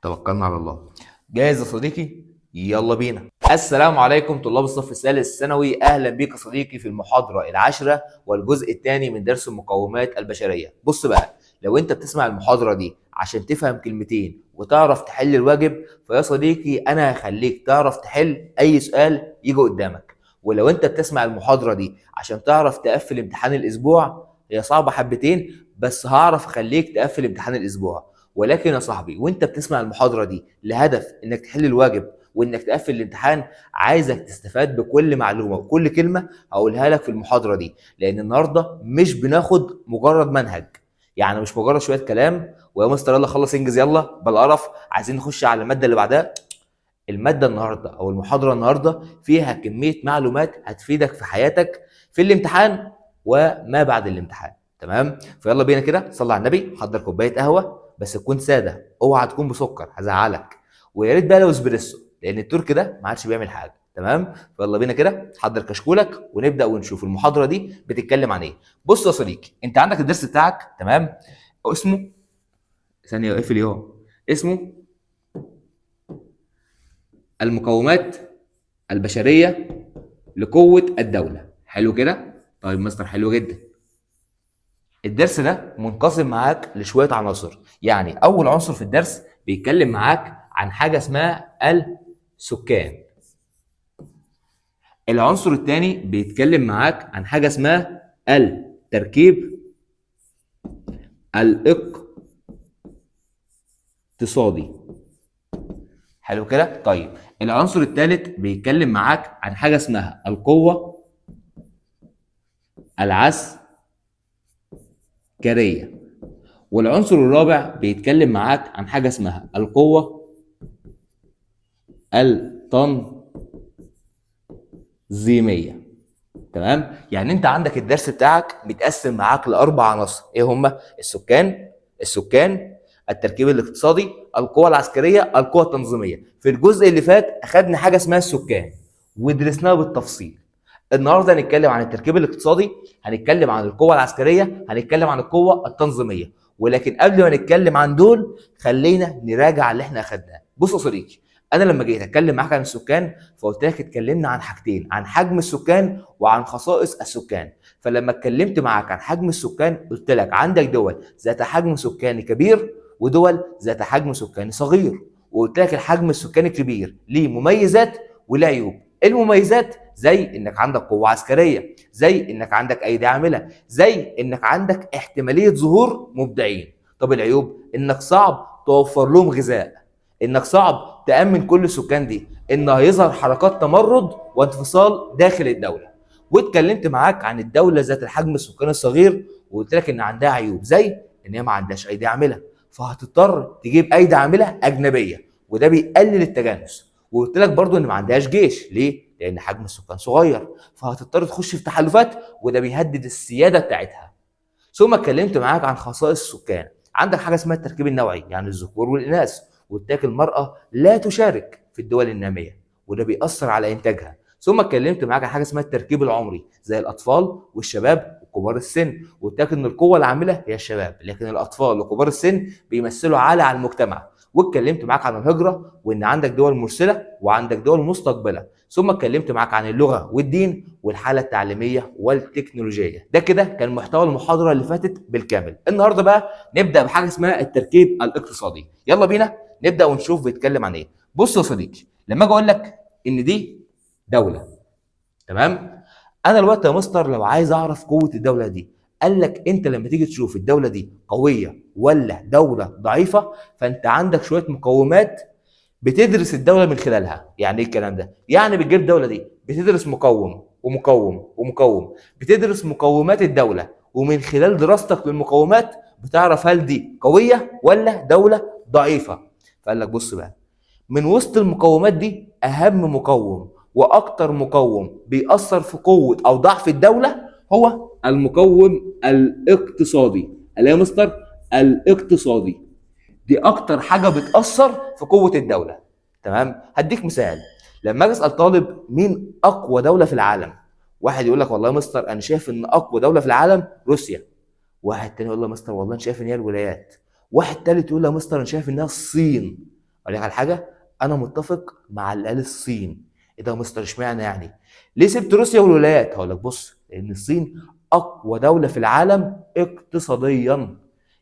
توكلنا على الله. جاهز يا صديقي؟ يلا بينا. السلام عليكم طلاب الصف الثالث الثانوي، اهلا بيك يا صديقي في المحاضره العاشره والجزء الثاني من درس المقومات البشريه. بص بقى، لو انت بتسمع المحاضره دي عشان تفهم كلمتين وتعرف تحل الواجب، فيا صديقي انا هخليك تعرف تحل اي سؤال يجي قدامك. ولو انت بتسمع المحاضره دي عشان تعرف تقفل امتحان الاسبوع، هي صعبه حبتين بس هعرف اخليك تقفل امتحان الاسبوع. ولكن يا صاحبي وانت بتسمع المحاضره دي لهدف انك تحل الواجب وانك تقفل الامتحان، عايزك تستفاد بكل معلومه وكل كلمه هقولها لك في المحاضره دي، لان النهارده مش بناخد مجرد منهج، يعني مش مجرد شويه كلام ويا مستر يلا خلص انجز يلا بالقرف عايزين نخش على الماده اللي بعدها. الماده النهارده او المحاضره النهارده فيها كميه معلومات هتفيدك في حياتك في الامتحان وما بعد الامتحان. تمام؟ فيلا بينا كده، صلي على النبي، حضر كوبايه قهوه بس تكون ساده، اوعى تكون بسكر هزعلك، ويا ريت بقى لو اسبريسو لان الترك ده ما عادش بيعمل حاجه. تمام؟ فيلا بينا كده، حضر كشكولك ونبدا ونشوف المحاضره دي بتتكلم عن ايه. بص يا صديقي، انت عندك الدرس بتاعك، تمام؟ اسمه ثانيه اقفل اهو، اسمه المقومات البشريه لقوه الدوله. حلو كده؟ طيب مستر حلو جدا. الدرس ده منقسم معاك لشويه عناصر، يعني اول عنصر في الدرس بيتكلم معاك عن حاجه اسمها السكان. العنصر الثاني بيتكلم معاك عن حاجه اسمها التركيب الاقتصادي. حلو كده؟ طيب العنصر الثالث بيتكلم معاك عن حاجه اسمها القوه العسكريه. والعنصر الرابع بيتكلم معاك عن حاجه اسمها القوه التنظيميه. تمام؟ يعني انت عندك الدرس بتاعك متقسم معاك لاربع عناصر، ايه هما؟ السكان، التركيب الاقتصادي، القوى العسكريه، القوى التنظيميه. في الجزء اللي فات اخدنا حاجه اسمها السكان ودرسناها بالتفصيل. النهارده هنتكلم عن التركيب الاقتصادي، هنتكلم عن القوة العسكرية، هنتكلم عن القوة التنظيمية. ولكن قبل ما نتكلم عن دول خلينا نراجع اللي احنا اخدناه. بص يا صديقي، انا لما جيت اتكلم معاك عن السكان فقلت لك اتكلمنا عن حاجتين، عن حجم السكان وعن خصائص السكان. فلما اتكلمت معاك عن حجم السكان قلت لك عندك دول ذات حجم سكاني كبير ودول ذات حجم سكاني صغير، وقلت لك الحجم السكاني الكبير ليه مميزات وله عيوب. المميزات زي انك عندك قوه عسكريه، زي انك عندك ايدي عامله، زي انك عندك احتماليه ظهور مبدعين. طب العيوب انك صعب توفر لهم غذاء، انك صعب تامن كل السكان دي، ان هيظهر حركات تمرد وانفصال داخل الدوله. واتكلمت معاك عن الدوله ذات الحجم السكاني الصغير وقلت لك ان عندها عيوب زي ان هي ما عندهاش ايدي عامله، فهتضطر تجيب ايدي عامله اجنبيه وده بيقلل التجانس. وقلت لك برضو ان ما عندهاش جيش، ليه؟ لان حجم السكان صغير، فهتضطر تخش في تحالفات وده بيهدد السياده بتاعتها. ثم اتكلمت معاك عن خصائص السكان، عندك حاجه اسمها التركيب النوعي يعني الذكور والاناث، وقلت لك المراه لا تشارك في الدول الناميه وده بيأثر على انتاجها. ثم اتكلمت معاك عن حاجه اسمها التركيب العمري زي الاطفال والشباب وكبار السن، وقلت لك ان القوه العامله هي الشباب لكن الاطفال وكبار السن بيمثلوا عالة على المجتمع. واتكلمت معاك عن الهجره وان عندك دول مرسله وعندك دول مستقبله. ثم اتكلمت معاك عن اللغه والدين والحاله التعليميه والتكنولوجيه. ده كده كان محتوى المحاضره اللي فاتت بالكامل. النهارده بقى نبدا بحاجه اسمها التركيب الاقتصادي. يلا بينا نبدا ونشوف بيتكلم عن ايه. بص يا صديقي، لما اجي اقول لك ان دي دوله، تمام؟ انا دلوقتي يا مستر لو عايز اعرف قوه الدوله دي، قال لك انت لما تيجي تشوف الدوله دي قويه ولا دوله ضعيفه، فانت عندك شويه مقومات بتدرس الدوله من خلالها. يعني ايه الكلام ده؟ يعني بتجيب الدوله دي بتدرس مقوم ومقوم ومقوم، بتدرس مقومات الدوله ومن خلال دراستك للمقومات بتعرف هل دي قويه ولا دوله ضعيفه. فقال لك بص بقى، من وسط المقومات دي اهم مقوم واكتر مقوم بيأثر في قوه او ضعف الدوله هو المقوم الاقتصادي. اللي يا مستر الاقتصادي دي اكتر حاجه بتاثر في قوه الدوله. تمام؟ هديك مثال، لما اجي اسال طالب مين اقوى دوله في العالم، واحد يقول لك والله يا مستر انا شايف ان اقوى دوله في العالم روسيا، واحد تاني يقول له يا مستر والله انا شايف ان هي الولايات، واحد تالت يقول له يا مستر انا شايف انها الصين. اقول لك على حاجه، انا متفق مع اللي قال الصين. ايه ده يا مستر اشمعنى يعني؟ ليه سبت روسيا والولايات؟ هقول لك بص، لان الصين اقوى دوله في العالم اقتصاديا،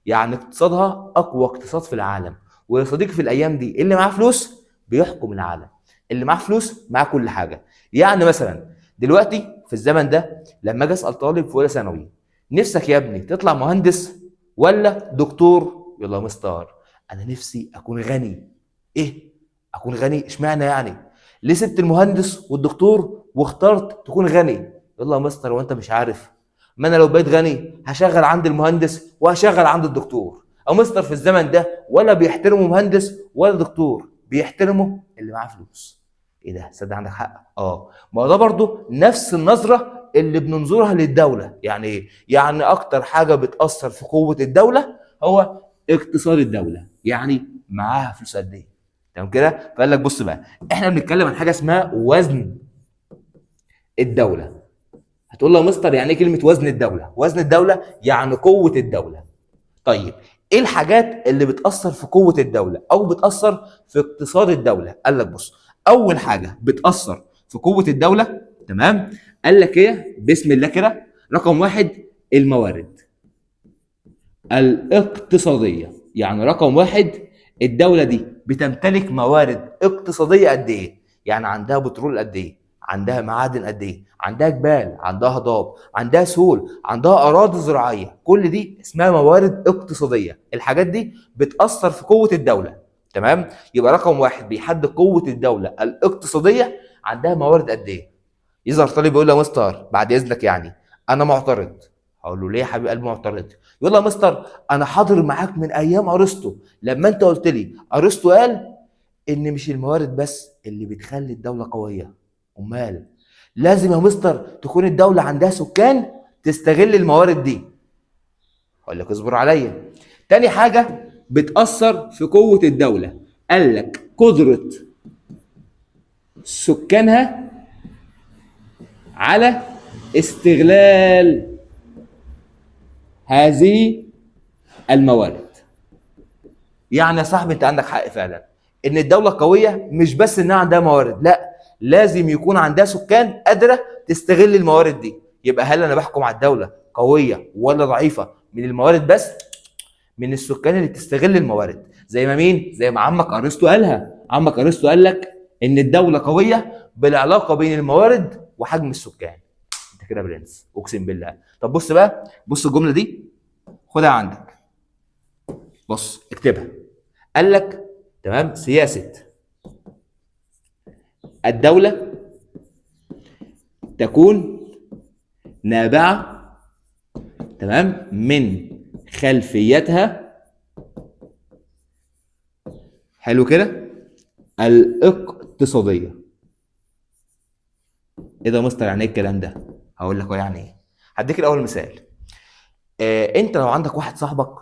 يعني اقتصادها اقوى اقتصاد في العالم. ويا صديقي في الايام دي اللي معاه فلوس بيحكم العالم، اللي معاه فلوس معاه كل حاجه. يعني مثلا دلوقتي في الزمن ده لما اجي اسال طالب في اولى ثانوي، نفسك يا ابني تطلع مهندس ولا دكتور؟ يلا يا مستر انا نفسي اكون غني. ايه اكون غني اشمعنى يعني؟ ليه سبت المهندس والدكتور واخترت تكون غني؟ يلا يا مستر وانت مش عارف؟ ما انا لو بقيت غني هشغل عند المهندس وهشغل عند الدكتور. او مستر في الزمن ده ولا بيحترموا مهندس ولا دكتور، بيحترموا اللي معاه فلوس. ايه ده؟ صدق عندك حق. ما هو ده برضو نفس النظره اللي بننظرها للدوله. يعني ايه؟ يعني اكتر حاجه بتاثر في قوه الدوله هو اقتصاد الدوله، يعني معاها فلوس قد ايه. تمام كده؟ فقال لك بص بقى، احنا بنتكلم عن حاجه اسمها وزن الدوله. هتقول له يا مستر يعني ايه كلمه وزن الدوله؟ وزن الدوله يعني قوه الدوله. طيب ايه الحاجات اللي بتاثر في قوه الدوله او بتاثر في اقتصاد الدوله؟ قال لك بص، اول حاجه بتاثر في قوه الدوله، تمام، قال لك ايه؟ بسم الله كده، رقم واحد الموارد الاقتصاديه. يعني رقم واحد، الدوله دي بتمتلك موارد اقتصاديه قد ايه؟ يعني عندها بترول قد ايه؟ عندها معادن قد ايه؟ عندها جبال، عندها هضاب، عندها سهول، عندها اراضي زراعيه. كل دي اسمها موارد اقتصاديه. الحاجات دي بتاثر في قوه الدوله. تمام؟ يبقى رقم واحد بيحدد قوه الدوله الاقتصاديه، عندها موارد قد ايه. يظهر طالب يقول له يا مستر بعد اذنك يعني انا معترض. هقول له ليه يا حبيب قلبي معترض؟ يقول له يا مستر انا حاضر معاك من ايام ارسطو، لما انت قلت لي ارسطو قال ان مش الموارد بس اللي بتخلي الدوله قويه، امال لازم يا مستر تكون الدوله عندها سكان تستغل الموارد دي. اقول لك اصبر عليا. تاني حاجه بتاثر في قوه الدوله، قال لك قدره سكانها على استغلال هذه الموارد. يعني يا صاحبي انت عندك حق فعلا، ان الدوله قويه مش بس انها عندها موارد، لا، لازم يكون عندها سكان قادره تستغل الموارد دي. يبقى هل انا بحكم على الدوله قويه ولا ضعيفه من الموارد بس؟ من السكان اللي تستغل الموارد. زي ما مين؟ زي ما عمك ارسطو قالها. عمك ارسطو قال لك ان الدوله قويه بالعلاقه بين الموارد وحجم السكان. انت كده برنس اقسم بالله. طب بص بقى، بص الجمله دي خدها عندك، بص اكتبها. قال لك تمام، سياسه الدوله تكون نابعه، تمام، من خلفيتها، حلو كده، الاقتصاديه. ايه ده يا مستر يعني ايه الكلام ده؟ هقول لك هو يعني ايه. هديك الاول مثال. انت لو عندك واحد صاحبك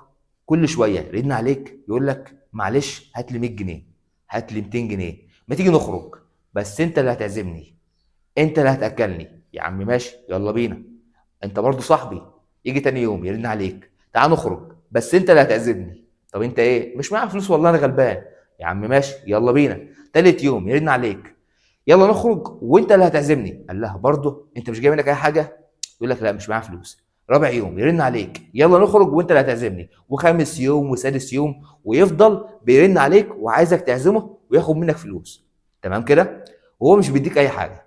كل شويه يرن عليك يقول لك معلش هات لي 100 جنيه، هات لي 200 جنيه، ما تيجي نخرج، بس انت اللي هتعزمني، انت اللي هتاكلني. يا عم ماشي يلا بينا. انت برضو صاحبي، يجي تاني يوم يرن عليك تعال نخرج بس انت اللي هتعزمني. طب انت ايه؟ مش معايا فلوس والله انا غلبان. يا عم ماشي يلا بينا. تالت يوم يرن عليك يلا نخرج وانت اللي هتعزمني. قال لها برضه انت مش جاي منك اي حاجه؟ يقول لك لا مش معايا فلوس. رابع يوم يرن عليك يلا نخرج وانت اللي هتعزمني. وخامس يوم وسادس يوم ويفضل بيرن عليك وعايزك تعزمه وياخد منك فلوس. تمام كده؟ وهو مش بيديك اي حاجه.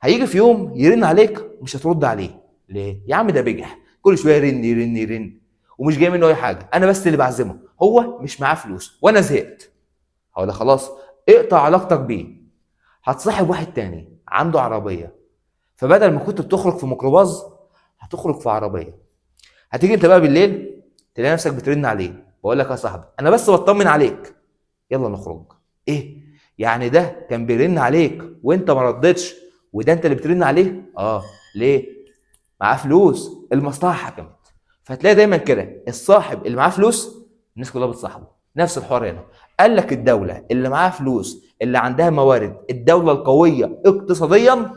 هيجي في يوم يرن عليك مش هترد عليه. ليه؟ يا عم ده بجح كل شويه يرن يرن يرن ومش جاي منه اي حاجه، انا بس اللي بعزمه، هو مش معاه فلوس وانا زهقت. هقول لك خلاص اقطع علاقتك بيه. هتصاحب واحد تاني عنده عربيه، فبدل ما كنت بتخرج في ميكروباص هتخرج في عربيه. هتيجي انت بقى بالليل تلاقي نفسك بترن عليه، بقول لك يا صاحبي انا بس بطمن عليك يلا نخرج. ايه يعني ده كان بيرن عليك وانت ما ردتش وده انت اللي بترن عليه؟ ليه؟ معاه فلوس، المصلحه حكمت. فتلاقي دايما كده الصاحب اللي معاه فلوس الناس كلها بتصاحبه. نفس الحوار هنا. قال لك الدوله اللي معاها فلوس، اللي عندها موارد، الدوله القويه اقتصاديا،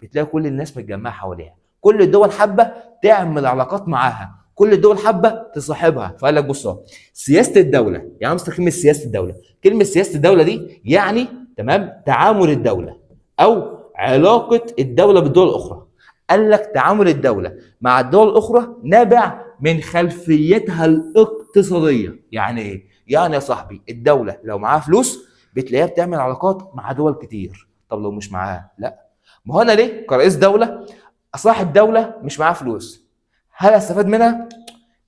بتلاقي كل الناس متجمعه حواليها. كل الدول حابه تعمل علاقات معاها، كل الدول حابه تصاحبها. فقال لك بص اهو، سياسه الدوله، يعني مصدر كلمه سياسه الدوله، كلمه سياسه الدوله دي يعني تمام تعامل الدوله او علاقه الدوله بالدول الاخرى. قال لك تعامل الدوله مع الدول الاخرى نابع من خلفيتها الاقتصاديه. يعني ايه؟ يعني يا صاحبي الدوله لو معاها فلوس بتلاقيها بتعمل علاقات مع دول كتير. طب لو مش معاها لا. ما هو انا ليه كرئيس دوله صاحب دوله مش معاها فلوس، هل استفاد منها؟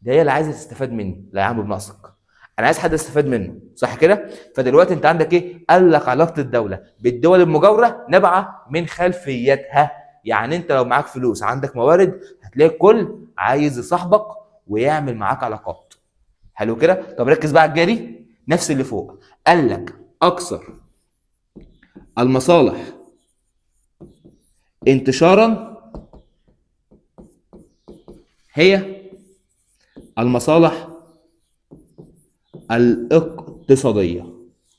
ده هي اللي عايزه تستفاد مني. لا يا عم بناقصك، انا عايز حد يستفاد منه، صح كده؟ فدلوقتي انت عندك ايه؟ قال لك علاقه الدوله بالدول المجاوره نابعه من خلفيتها. يعني انت لو معاك فلوس عندك موارد هتلاقي الكل عايز يصاحبك ويعمل معاك علاقات. حلو كده؟ طب ركز بقى على الجاري نفس اللي فوق. قال لك اكثر المصالح انتشارا هي المصالح الاقتصاديه.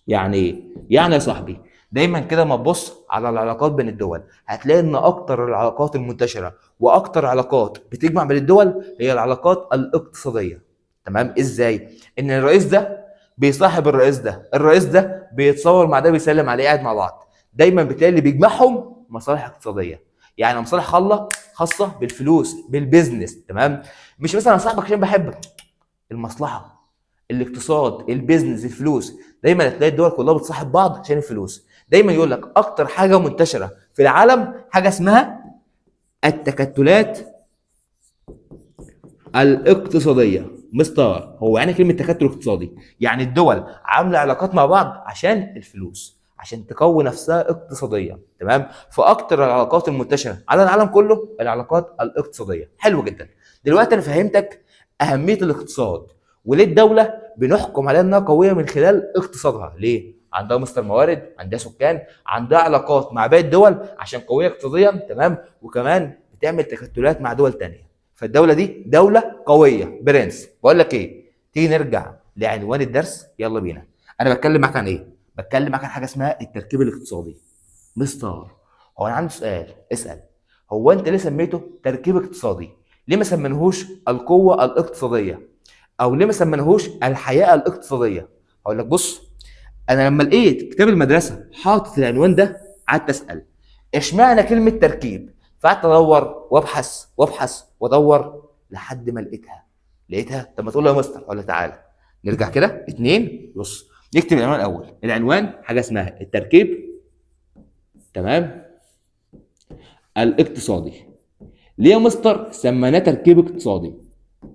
يعني ايه؟ يعني يا صاحبي دايما كده ما تبص على العلاقات بين الدول هتلاقي ان اكتر العلاقات المنتشره واكتر علاقات بتجمع بين الدول هي العلاقات الاقتصاديه. تمام؟ ازاي؟ ان الرئيس ده بيصاحب الرئيس ده، الرئيس ده بيتصور مع ده بيسلم عليه، قاعد مع بعض. دايما بتلاقي اللي بيجمعهم مصالح اقتصاديه، يعني مصالح خاصه بالفلوس بالبيزنس. تمام؟ مش مثلا انا صاحبك عشان بحبك، المصلحه، الاقتصاد، البيزنس، الفلوس. دايما هتلاقي الدول كلها بتصاحب بعض عشان الفلوس. دايما يقول لك اكتر حاجه منتشره في العالم حاجه اسمها التكتلات الاقتصاديه. مستر هو يعني كلمه تكتل اقتصادي يعني الدول عامله علاقات مع بعض عشان الفلوس، عشان تقوي نفسها اقتصاديا. تمام؟ فاكتر العلاقات المنتشره على العالم كله العلاقات الاقتصاديه. حلو جدا. دلوقتي انا فهمتك اهميه الاقتصاد وليه الدوله بنحكم عليها انها قويه من خلال اقتصادها. ليه؟ عندها مصدر موارد، عندها سكان، عندها علاقات مع باقي الدول عشان قويه اقتصاديا. تمام؟ وكمان بتعمل تكتلات مع دول تانية. فالدوله دي دوله قويه. برنس بقول لك ايه، تيجي نرجع لعنوان الدرس؟ يلا بينا. انا بتكلم معاك عن ايه؟ بتكلم معاك عن حاجه اسمها التركيب الاقتصادي. مستر هو انا عندي سؤال، اسال. هو انت ليه سميته تركيب اقتصادي؟ ليه ما سميناهوش القوه الاقتصاديه؟ او ليه ما سميناهوش الحياه الاقتصاديه؟ هقول لك بص، انا لما لقيت كتاب المدرسه حاطط العنوان ده قعدت اسال اشمعنى كلمه تركيب. فقعدت ادور وابحث وابحث وادور لحد ما لقيتها. طب ما تقول له يا مستر، اقول له تعالى نرجع كده اتنين. بص نكتب العنوان الاول. العنوان حاجه اسمها التركيب، تمام، الاقتصادي. ليه يا مستر سميناه تركيب اقتصادي؟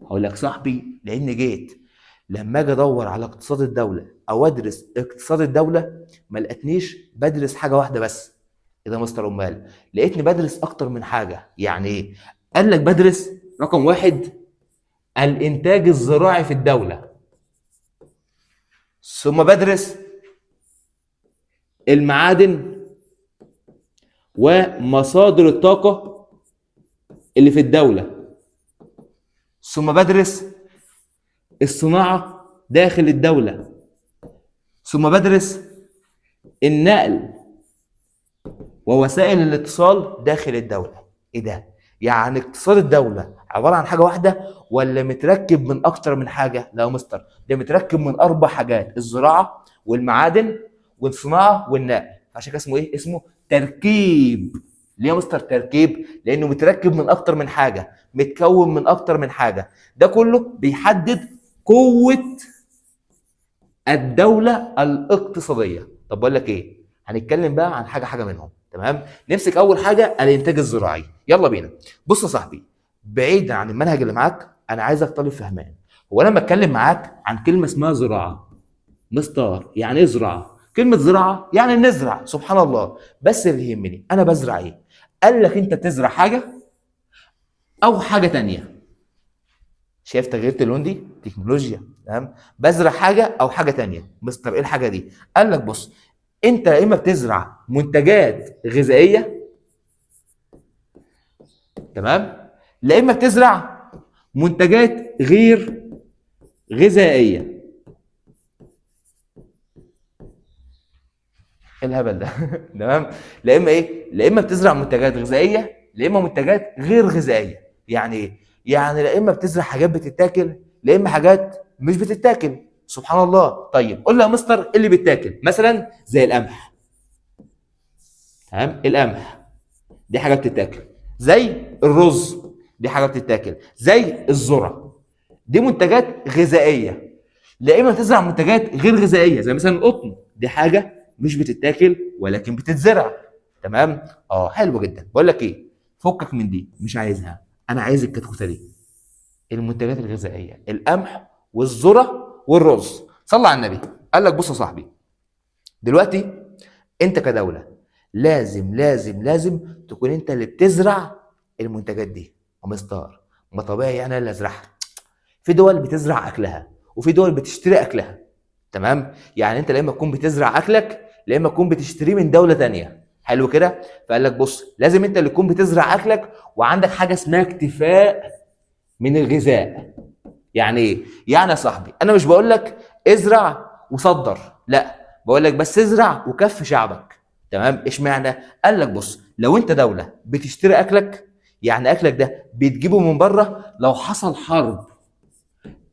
هقول لك صاحبي لان جيت لما اجي ادور على اقتصاد الدوله او ادرس اقتصاد الدوله ما لقيتنيش بدرس حاجه واحده بس. ايه ده يا مستر؟ امال لقيتني بدرس اكتر من حاجه. يعني ايه؟ قال لك بدرس رقم واحد الانتاج الزراعي في الدوله، ثم بدرس المعادن ومصادر الطاقه اللي في الدوله، ثم بدرس الصناعه داخل الدوله، ثم بدرس النقل ووسائل الاتصال داخل الدولة. ايه ده؟ يعني اقتصاد الدولة عبارة عن حاجة واحدة ولا متركب من أكتر من حاجة؟ لا يا مستر، ده متركب من 4 حاجات: الزراعة والمعادن والصناعة والنقل. عشان كده اسمه ايه؟ اسمه تركيب. ليه يا مستر تركيب؟ لأنه متركب من أكتر من حاجة، متكون من أكتر من حاجة. ده كله بيحدد قوة الدولة الاقتصادية. طب بقول لك ايه؟ هنتكلم بقى عن حاجة حاجة منهم. تمام؟ نمسك أول حاجة الإنتاج الزراعي. يلا بينا. بص يا صاحبي، بعيدا عن المنهج اللي معاك أنا عايزك طالب فهمان. هو أنا بتكلم معاك عن كلمة اسمها زراعة. مستر يعني إيه زراعة؟ كلمة زراعة يعني نزرع، سبحان الله. بس اللي يهمني أنا بزرع إيه؟ قال لك أنت تزرع حاجة أو حاجة تانية. شايف تغيير اللون دي؟ تكنولوجيا. تمام؟ بزرع حاجه او حاجه تانية. مستر ايه الحاجه دي؟ قال لك بص، انت يا اما بتزرع منتجات غذائيه، تمام، لا اما بتزرع منتجات غير غذائيه. ايه الهبل ده؟ تمام؟ لا اما ايه؟ لا اما بتزرع منتجات غذائيه لا اما منتجات غير غذائيه. يعني ايه؟ يعني لا اما بتزرع حاجات بتتاكل، لا اما حاجات مش بتتاكل. سبحان الله. طيب قول لي يا مستر إيه اللي بيتاكل؟ مثلا زي القمح. تمام، القمح دي حاجه بتتاكل. زي الرز دي حاجه بتتاكل. زي الذره دي منتجات غذائيه. لا اما تزرع منتجات غير غذائيه زي مثلا القطن، دي حاجه مش بتتاكل ولكن بتتزرع. تمام. حلو جدا. بقول لك ايه، فكك من دي مش عايزها، انا عايز الكتكوته. المنتجات الغذائيه القمح والذره والرز. صلى على النبي. قال لك بص يا صاحبي، دلوقتي انت كدوله لازم تكون انت اللي بتزرع المنتجات دي. ومستار ما طبيعي يعني اللي ازرعها. في دول بتزرع اكلها وفي دول بتشتري اكلها. تمام، يعني انت لما تكون بتزرع اكلك لما تكون بتشتريه من دوله تانية. حلو كده. فقال لك بص، لازم انت اللي تكون بتزرع اكلك وعندك حاجه اسمها اكتفاء من الغذاء. يعني ايه؟ يعني يا صاحبي انا مش بقول لك ازرع وصدر، لا، بقول لك بس ازرع وكفي شعبك. تمام. اشمعنى؟ قال لك بص، لو انت دوله بتشتري اكلك، يعني اكلك ده بتجيبه من بره، لو حصل حرب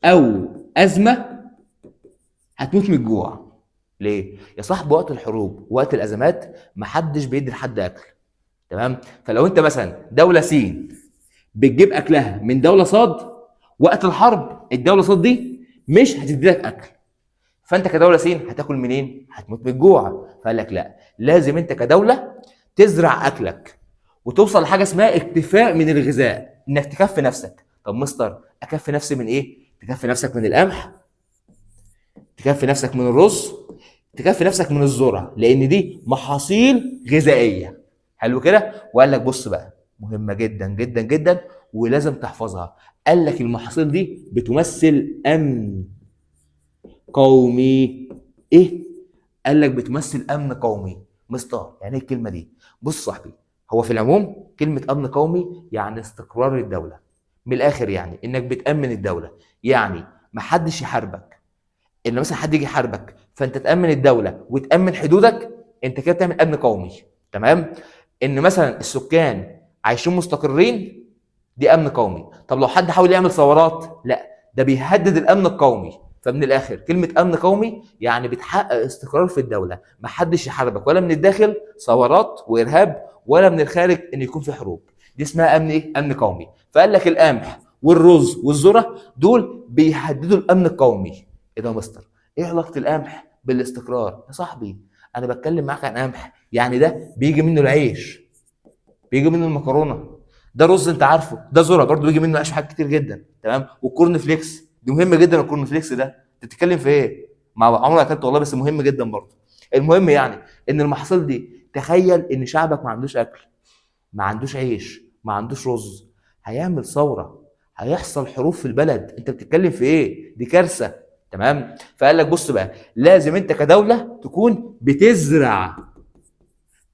او ازمه هتموت من الجوع. ليه يا صاحبي؟ وقت الحروب وقت الازمات محدش بيدي لحد اكل. تمام. فلو انت مثلا دوله سين بتجيب اكلها من دوله صاد، وقت الحرب الدوله صاد دي مش هتدي لك اكل، فانت كدوله سين هتاكل منين؟ هتموت من الجوع. فقال لك لا، لازم انت كدوله تزرع اكلك وتوصل لحاجه اسمها اكتفاء من الغذاء، انك تكفي نفسك. طب مستر اكفي نفسي من ايه؟ تكفي نفسك من القمح، تكفي نفسك من الرز، تكفي نفسك من الذره، لان دي محاصيل غذائيه. حلو كده. وقال لك بص بقى، مهمه جدا جدا جدا ولازم تحفظها. قال لك المحاصيل دي بتمثل امن قومي. ايه؟ قال لك بتمثل امن قومي. مستر يعني ايه الكلمه دي؟ بص صاحبي، هو في العموم كلمه امن قومي يعني استقرار الدوله. من الاخر يعني انك بتامن الدوله، يعني ما حدش يحاربك. ان مثلا حد يجي يحاربك فانت تامن الدوله وتامن حدودك، انت كده بتعمل امن قومي. تمام. ان مثلا السكان عايشين مستقرين، دي امن قومي. طب لو حد حاول يعمل ثورات، لا، ده بيهدد الامن القومي. فمن الاخر كلمه امن قومي يعني بتحقق استقرار في الدوله، ما حدش يحاربك ولا من الداخل ثورات وارهاب ولا من الخارج ان يكون في حروب. دي اسمها امن ايه؟ امن قومي. فقال لك القمح والرز والذره دول بيهددوا الامن القومي. ايه ده يا مستر؟ ايه علاقه القمح بالاستقرار يا صاحبي؟ انا بتكلم معاك عن قمح، يعني ده بيجي منه العيش، بيجي منه المكرونه. ده رز انت عارفه، ده ذره برضه بيجي منه حاجات كتير جدا. تمام. والكورن فليكس دي مهمه جدا. الكورن فليكس ده انت بتتكلم في ايه؟ مع عمري اكلته والله، بس مهم جدا برضه. المهم يعني ان المحاصيل دي، تخيل ان شعبك ما عندوش اكل، ما عندوش عيش، ما عندوش رز، هيعمل ثوره، هيحصل حروب في البلد. انت بتتكلم في ايه؟ دي كارثه. تمام. فقال لك بص بقى، لازم انت كدوله تكون بتزرع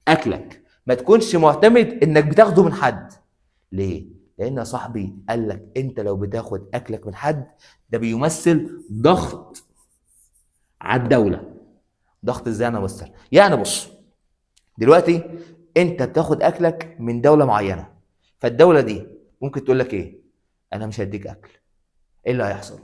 اكلك، ما تكونش معتمد انك بتاخده من حد. ليه؟ لان يا صاحبي قال لك انت لو بتاخد اكلك من حد، ده بيمثل ضغط على الدوله. ضغط ازاي انا مستر؟ يعني بص، دلوقتي انت بتاخد اكلك من دوله معينه، فالدوله دي ممكن تقول لك ايه؟ انا مش هديك اكل. ايه اللي هيحصل؟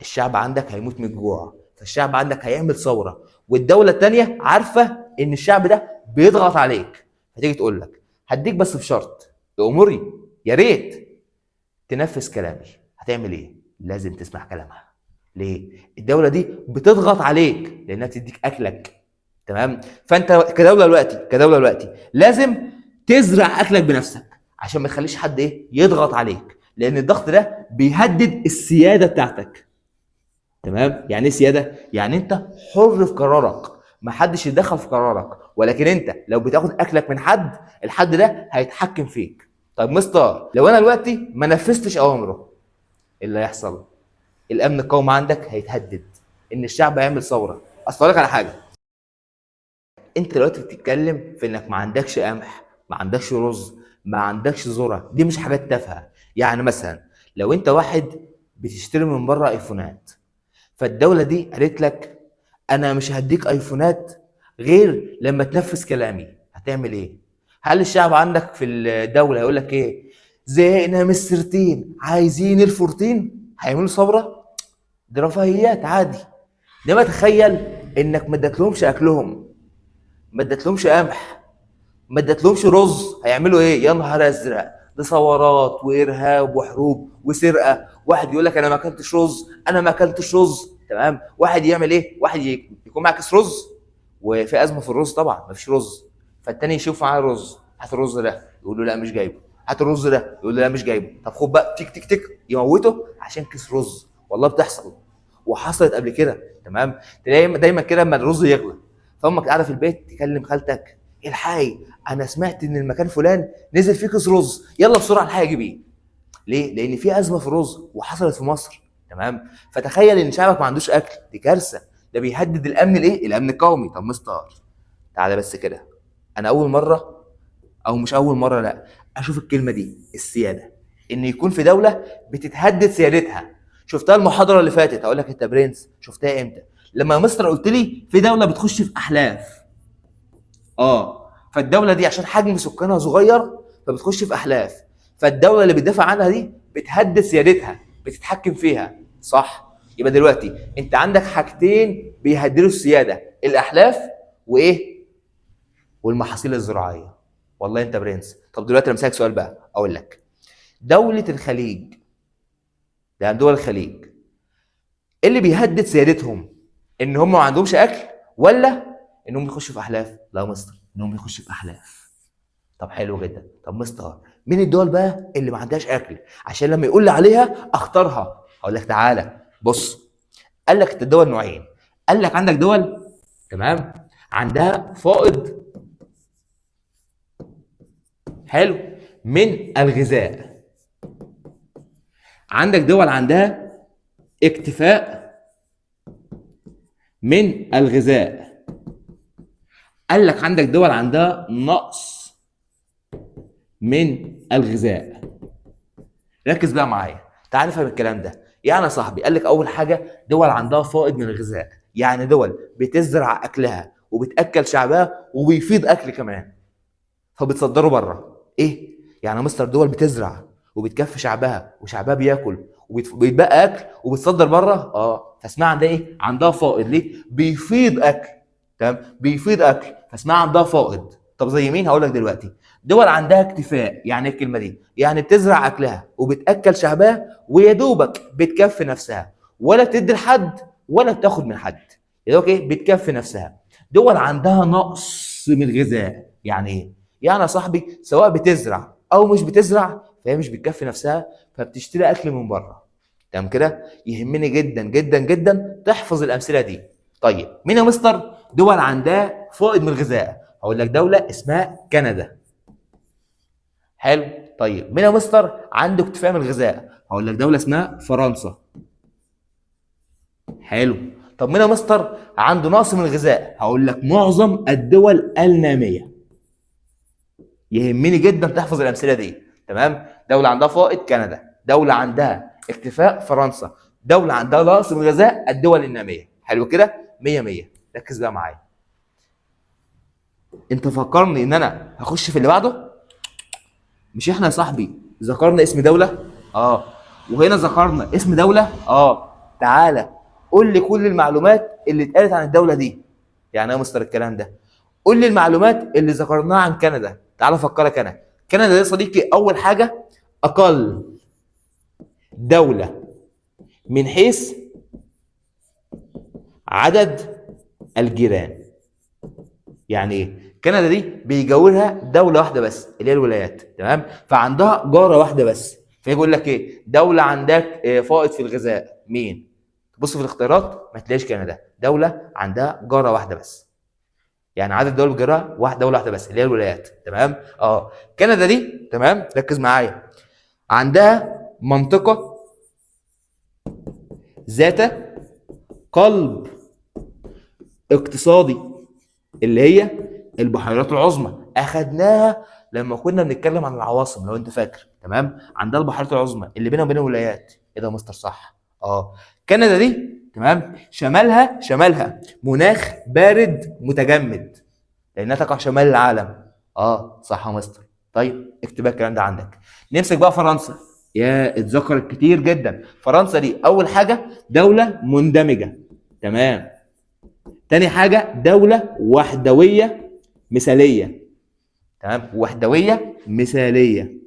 الشعب عندك هيموت من الجوع، فالشعب عندك هيعمل ثوره، والدوله الثانيه عارفه ان الشعب ده بيضغط عليك، هتيجي تقول لك هديك بس بشرط، اموري يا ريت تنفذ كلامي. هتعمل ايه؟ لازم تسمع كلامها. ليه؟ الدوله دي بتضغط عليك لانها تديك اكلك. تمام. فانت كدوله دلوقتي لازم تزرع اكلك بنفسك عشان ما تخليش حد يضغط عليك، لان الضغط ده بيهدد السياده بتاعتك. تمام. يعني ايه سياده؟ يعني انت حر في قرارك، ما حدش يتدخل في قرارك، ولكن انت لو بتاخد اكلك من حد، الحد ده هيتحكم فيك. طيب مستر لو انا دلوقتي ما نفذتش اوامره، ايه اللي هيحصل؟ الامن القومي عندك هيتهدد، ان الشعب هيعمل ثوره. اصل لك على حاجه، انت دلوقتي بتتكلم في انك ما عندكش قمح، ما عندكش رز، ما عندكش ذره، دي مش حاجات تافهه. يعني مثلا لو انت واحد بتشتري من بره ايفونات، فالدوله دي قالت لك انا مش هديك ايفونات غير لما تنفذ كلامي، هتعمل ايه؟ هل الشعب عندك في الدوله هيقول لك ايه؟ زهقنا من السرتين عايزين الفورتين، هيعملوا ثوره؟ دي رفاهيات عادي. انما تخيل انك ما اديتلهمش اكلهم، ما اديتلهمش قمح، ما اديتلهمش رز، هيعملوا ايه؟ يا نهار ازرق، ده ثورات وارهاب وحروب وسرقه. واحد يقول لك انا ما اكلتش رز، انا ما اكلتش رز، تمام. واحد يعمل ايه؟ واحد يكون معاه كيس رز وفي ازمه في الرز، طبعا ما فيش رز، فالتاني يشوف معاه رز، هات الرز ده، يقول له لا مش جايبه، هات الرز ده، يقول له لا مش جايبه، طب خد بقى، تك تك تك، يموته عشان كيس رز. والله بتحصل وحصلت قبل كده، تمام. تلاقي دايما كده لما الرز يغلى، فامك قاعده في البيت تكلم خالتك، الحقي انا سمعت ان المكان فلان نزل فيه كيس رز، يلا بسرعه الحقي جيبيه. ليه؟ لان في ازمه في الرز وحصلت في مصر، تمام. فتخيل ان شعبك ما عندوش اكل، دي كارثه، ده بيهدد الامن، الايه؟ الامن القومي. طب مستر تعالى بس كده، انا اول مره، او مش اول مره، لا، اشوف الكلمه دي، السياده، ان يكون في دوله بتتهدد سيادتها. شفتها المحاضره اللي فاتت، اقول لك انت برنس، شفتها امتى؟ لما يا مستر قلت لي في دوله بتخش في احلاف. فالدوله دي عشان حجم سكانها صغير فبتخش في احلاف، فالدوله اللي بتدافع عنها دي بتهدد سيادتها، بتتحكم فيها، صح؟ يبقى دلوقتي انت عندك حاجتين بيهددوا السياده، الاحلاف وايه؟ والمحاصيل الزراعيه. والله انت برنس. طب دلوقتي انا مسالك سؤال بقى، اقول لك دوله الخليج، ده دول الخليج، ايه اللي بيهدد سيادتهم؟ ان هم ما عندهمش اكل، ولا انهم يخشوا في احلاف؟ لا يا مستر، انهم يخشوا في احلاف. طب حلو جدا. طب مستر مين الدول بقى اللي ما عندهاش اكل عشان لما يقول لي عليها اختارها؟ هقول لك تعالى بص. قال لك الدول نوعين. قال لك عندك دول، تمام، عندها فائض حلو من الغذاء، عندك دول عندها اكتفاء من الغذاء، قال لك عندك دول عندها نقص من الغذاء. ركز بقى معايا، تعال نفهم الكلام ده. يعني يا صاحبي قال لك اول حاجه دول عندها فائض من الغذاء، يعني دول بتزرع اكلها وبتاكل شعبها وبيفيض اكل كمان، فبتصدره بره. ايه يعني يا مستر؟ دول بتزرع وبتكفي شعبها وشعبها بياكل وبيتبقى اكل وبتصدر بره، فاسمها عندها ايه؟ عندها فائض. ليه؟ بيفيض اكل، تمام، بيفيض اكل، فاسمها عندها فائض. طب زي مين؟ هقول لك دلوقتي. دول عندها اكتفاء، يعني ايه الكلمه دي؟ يعني بتزرع اكلها وبتاكل شعبها ويا دوبك بتكفي نفسها، ولا بتدي لحد ولا بتاخد من حد، يا دوبك ايه؟ بتكفي نفسها. دول عندها نقص من الغذاء، يعني ايه؟ يعني يا صاحبي سواء بتزرع او مش بتزرع فهي مش بتكفي نفسها، فبتشتري اكل من بره، تمام كده؟ يهمني جدا جدا جدا تحفظ الامثله دي. طيب مين يا مستر دول عندها فائض من الغذاء؟ هقول لك دوله اسمها كندا. حلو. طيب مين يا مستر عنده اكتفاء من الغذاء؟ هقول لك دوله اسمها فرنسا. حلو. طب مين يا مستر عنده نقص من الغذاء؟ هقول لك معظم الدول الناميه. يهمني جدا تحفظ الامثله دي، تمام؟ دوله عندها فائض كندا، دوله عندها اكتفاء فرنسا، دوله عندها نقص من الغذاء الدول الناميه. حلو كده؟ 100 100. ركز بقى معايا. انت فكرني ان انا هخش في اللي بعده؟ مش احنا يا صاحبي ذكرنا اسم دوله؟ وهنا ذكرنا اسم دوله؟ تعالى قول لي كل المعلومات اللي اتقالت عن الدوله دي. يعني ايه يا مستر الكلام ده؟ قول لي المعلومات اللي ذكرناها عن كندا. تعال افكرك انا. كندا دي يا صديقي اول حاجه اقل دوله من حيث عدد الجيران. يعني ايه؟ كندا دي بيجاورها دوله واحده بس اللي هي الولايات، تمام؟ فعندها جاره واحده بس، فيقول لك ايه؟ دوله عندك فائض في الغذاء، مين؟ تبص في الاختيارات ما تلاقيش كندا. دوله عندها جاره واحده بس، يعني عدد دول بجيرها دوله واحده بس اللي هي الولايات، تمام؟ كندا دي، تمام، ركز معايا، عندها منطقه ذات قلب اقتصادي اللي هي البحيرات العظمى. اخدناها لما كنا بنتكلم عن العواصم لو انت فاكر، تمام؟ عندها البحيرات العظمى اللي بينها وبين الولايات. ايه ده يا مستر؟ صح. كندا دي، تمام، شمالها مناخ بارد متجمد لانها تقع شمال العالم. صح يا مستر. طيب اكتب بقى الكلام ده عندك. نمسك بقى فرنسا، يا اتذكرت كتير جدا. فرنسا دي اول حاجه دوله مندمجه، تمام. تاني حاجه دوله وحدويه مثاليه، تمام، وحدويه مثاليه.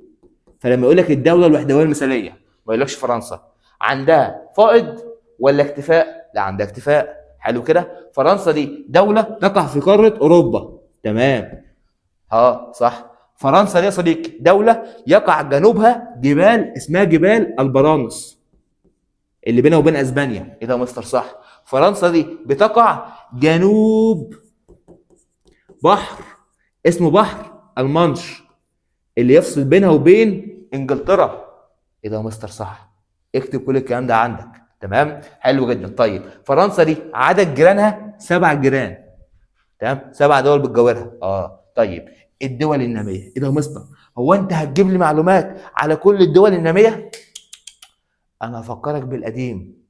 فلما يقول لك الدوله الوحدويه المثاليه ما يقولكش فرنسا عندها فائض ولا اكتفاء، لا عندها اكتفاء. حلو كده. فرنسا دي دوله تقع في قاره اوروبا، تمام. اه صح. فرنسا دي يا صديقي دوله يقع جنوبها جبال اسمها جبال البرانس اللي بينها وبين اسبانيا. ايه ده يا مستر؟ صح. فرنسا دي بتقع جنوب بحر اسمه بحر المانش اللي يفصل بينها وبين انجلترا. ايه ده يا مستر؟ صح. اكتب كل الكلام ده عندك، تمام. حلو جدا. طيب فرنسا دي عدد جيرانها 7 جيران، تمام، 7 دول بتجاورها. طيب الدول الناميه. ايه ده يا مستر؟ هو انت هتجيب لي معلومات على كل الدول الناميه؟ انا هفكرك بالقديم،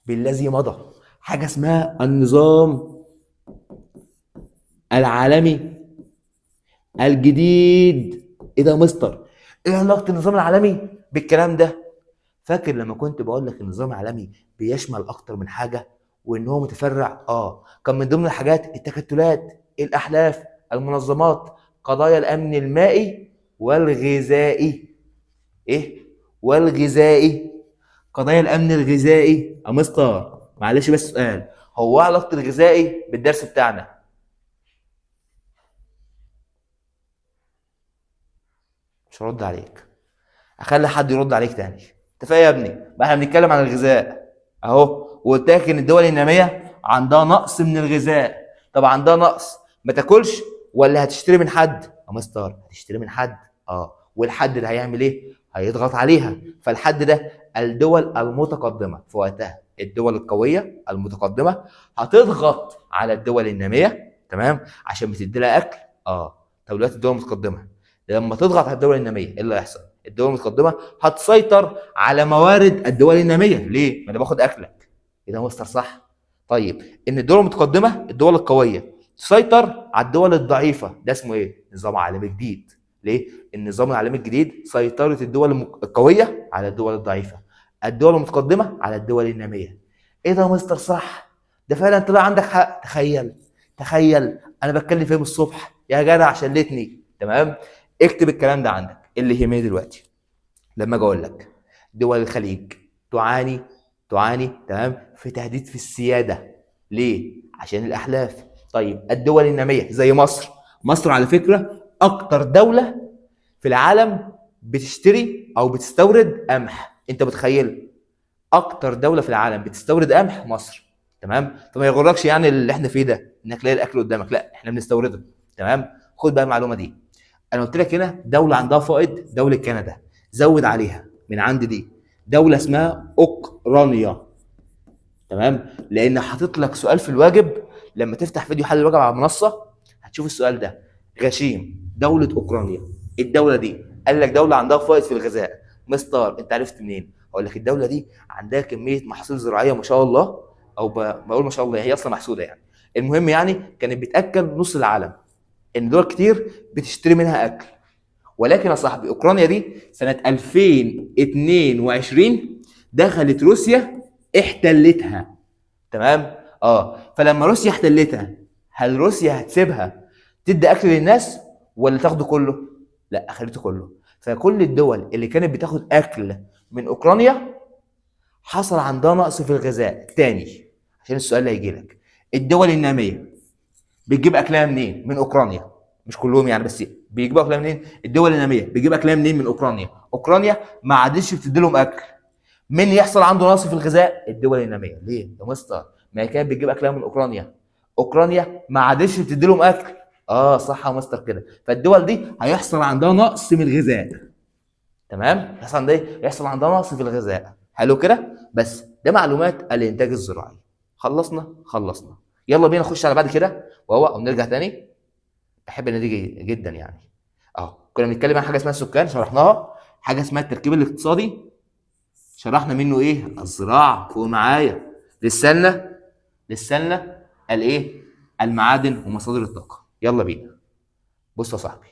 بالذي مضى. حاجه اسمها النظام العالمي الجديد. ايه ده يا مستر؟ ايه علاقه النظام العالمي بالكلام ده؟ فاكر لما كنت بقول لك النظام العالمي بيشمل اكتر من حاجه وان هو متفرع؟ كان من ضمن الحاجات التكتلات، الاحلاف، المنظمات، قضايا الامن المائي والغذائي. ايه؟ والغذائي. قضايا الامن الغذائي يا مستر. معلش بس سؤال، هو إيه علاقه الغذائي بالدرس بتاعنا؟ مش هرد عليك، اخلي حد يرد عليك تاني. انت فاهم يا ابني؟ ما احنا بنتكلم عن الغذاء اهو، وقلت لك ان الدول الناميه عندها نقص من الغذاء. طب عندها نقص، ما تاكلش ولا هتشتري من حد؟ يا مستر هتشتري من حد. والحد ده هيعمل ايه؟ هيضغط عليها. فالحد ده الدول المتقدمه في وقتها، الدول القويه المتقدمه هتضغط على الدول الناميه، تمام، عشان بتدي لها اكل. طب دلوقتي الدول المتقدمه لما تضغط على الدول الناميه ايه اللي هيحصل؟ الدول المتقدمه هتسيطر على موارد الدول الناميه. ليه؟ ما انا باخد اكلك. ايه ده يا مستر؟ صح. طيب ان الدول المتقدمه، الدول القويه، تسيطر على الدول الضعيفه، ده اسمه ايه؟ نظام عالمي جديد. ليه؟ النظام العالمي الجديد سيطره الدول القويه على الدول الضعيفه، الدول المتقدمه على الدول الناميه. ايه ده يا مستر؟ صح. ده فعلا طلع عندك حق. تخيل، تخيل انا بتكلم فيه من الصبح يا جدع، شلتني. تمام. اكتب الكلام ده عندك. اللي يهمني دلوقتي لما اجي اقول لك دول الخليج تعاني، تمام، في تهديد في السياده. ليه؟ عشان الاحلاف. طيب الدول الناميه زي مصر، مصر على فكره اكتر دوله في العالم بتشتري او بتستورد قمح. انت متخيل؟ اكتر دوله في العالم بتستورد قمح مصر، تمام. فما يغركش يعني اللي احنا فيه ده انك تلاقي الاكل قدامك، لا احنا بنستورده، تمام. خد بقى المعلومه دي. انا قلت لك هنا دوله عندها فائض، دوله كندا. زود عليها من عند دي دوله اسمها اوكرانيا، تمام. لان حاطط لك سؤال في الواجب، لما تفتح فيديو حل الواجب على المنصه هتشوف السؤال ده غشيم. دوله اوكرانيا، الدوله دي قال لك دوله عندها فائض في الغذاء. مستر انت عرفت منين؟ اقول لك الدوله دي عندها كميه محاصيل زراعيه ما شاء الله، او بقول ما شاء الله، هي اصلا محسوده يعني. المهم يعني كانت بتاكل نص العالم، ان دول كتير بتشتري منها اكل. ولكن يا صاحبي اوكرانيا دي سنه 2022 دخلت روسيا احتلتها، تمام. فلما روسيا احتلتها، هل روسيا هتسيبها تدي اكل للناس ولا تاخده كله؟ لا اخدته كله. فكل الدول اللي كانت بتاخد اكل من اوكرانيا حصل عندها نقص في الغذاء تاني. عشان السؤال اللي هيجي لك، الدول الناميه بتجيب اكلها منين؟ من اوكرانيا. مش كلهم يعني، بس بيجيبوا اكلها منين؟ الدول الناميه بتجيب اكلها منين؟ من اوكرانيا. اوكرانيا ما عادش بتدي لهم اكل. مين يحصل عنده نقص في الغذاء؟ الدول الناميه. ليه يا مستر؟ ما هي كانت بتجيب اكلها من اوكرانيا، اوكرانيا ما عادش بتدي لهم اكل. صح يا مستر كده. فالدول دي هيحصل عندها نقص من الغذاء، تمام. يحصل عندها ايه؟ يحصل عندها نقص في الغذاء. حلو كده. بس ده معلومات الانتاج الزراعي. خلصنا. يلا بينا نخش على بعد كده وهو او نرجع تاني. بحب النادي جدا يعني. كنا بنتكلم عن حاجه اسمها السكان، شرحناها. حاجه اسمها التركيب الاقتصادي، شرحنا منه ايه؟ الزراعه. فوق معايا. لسه الايه؟ المعادن ومصادر الطاقه. يلا بينا. بص يا صاحبي،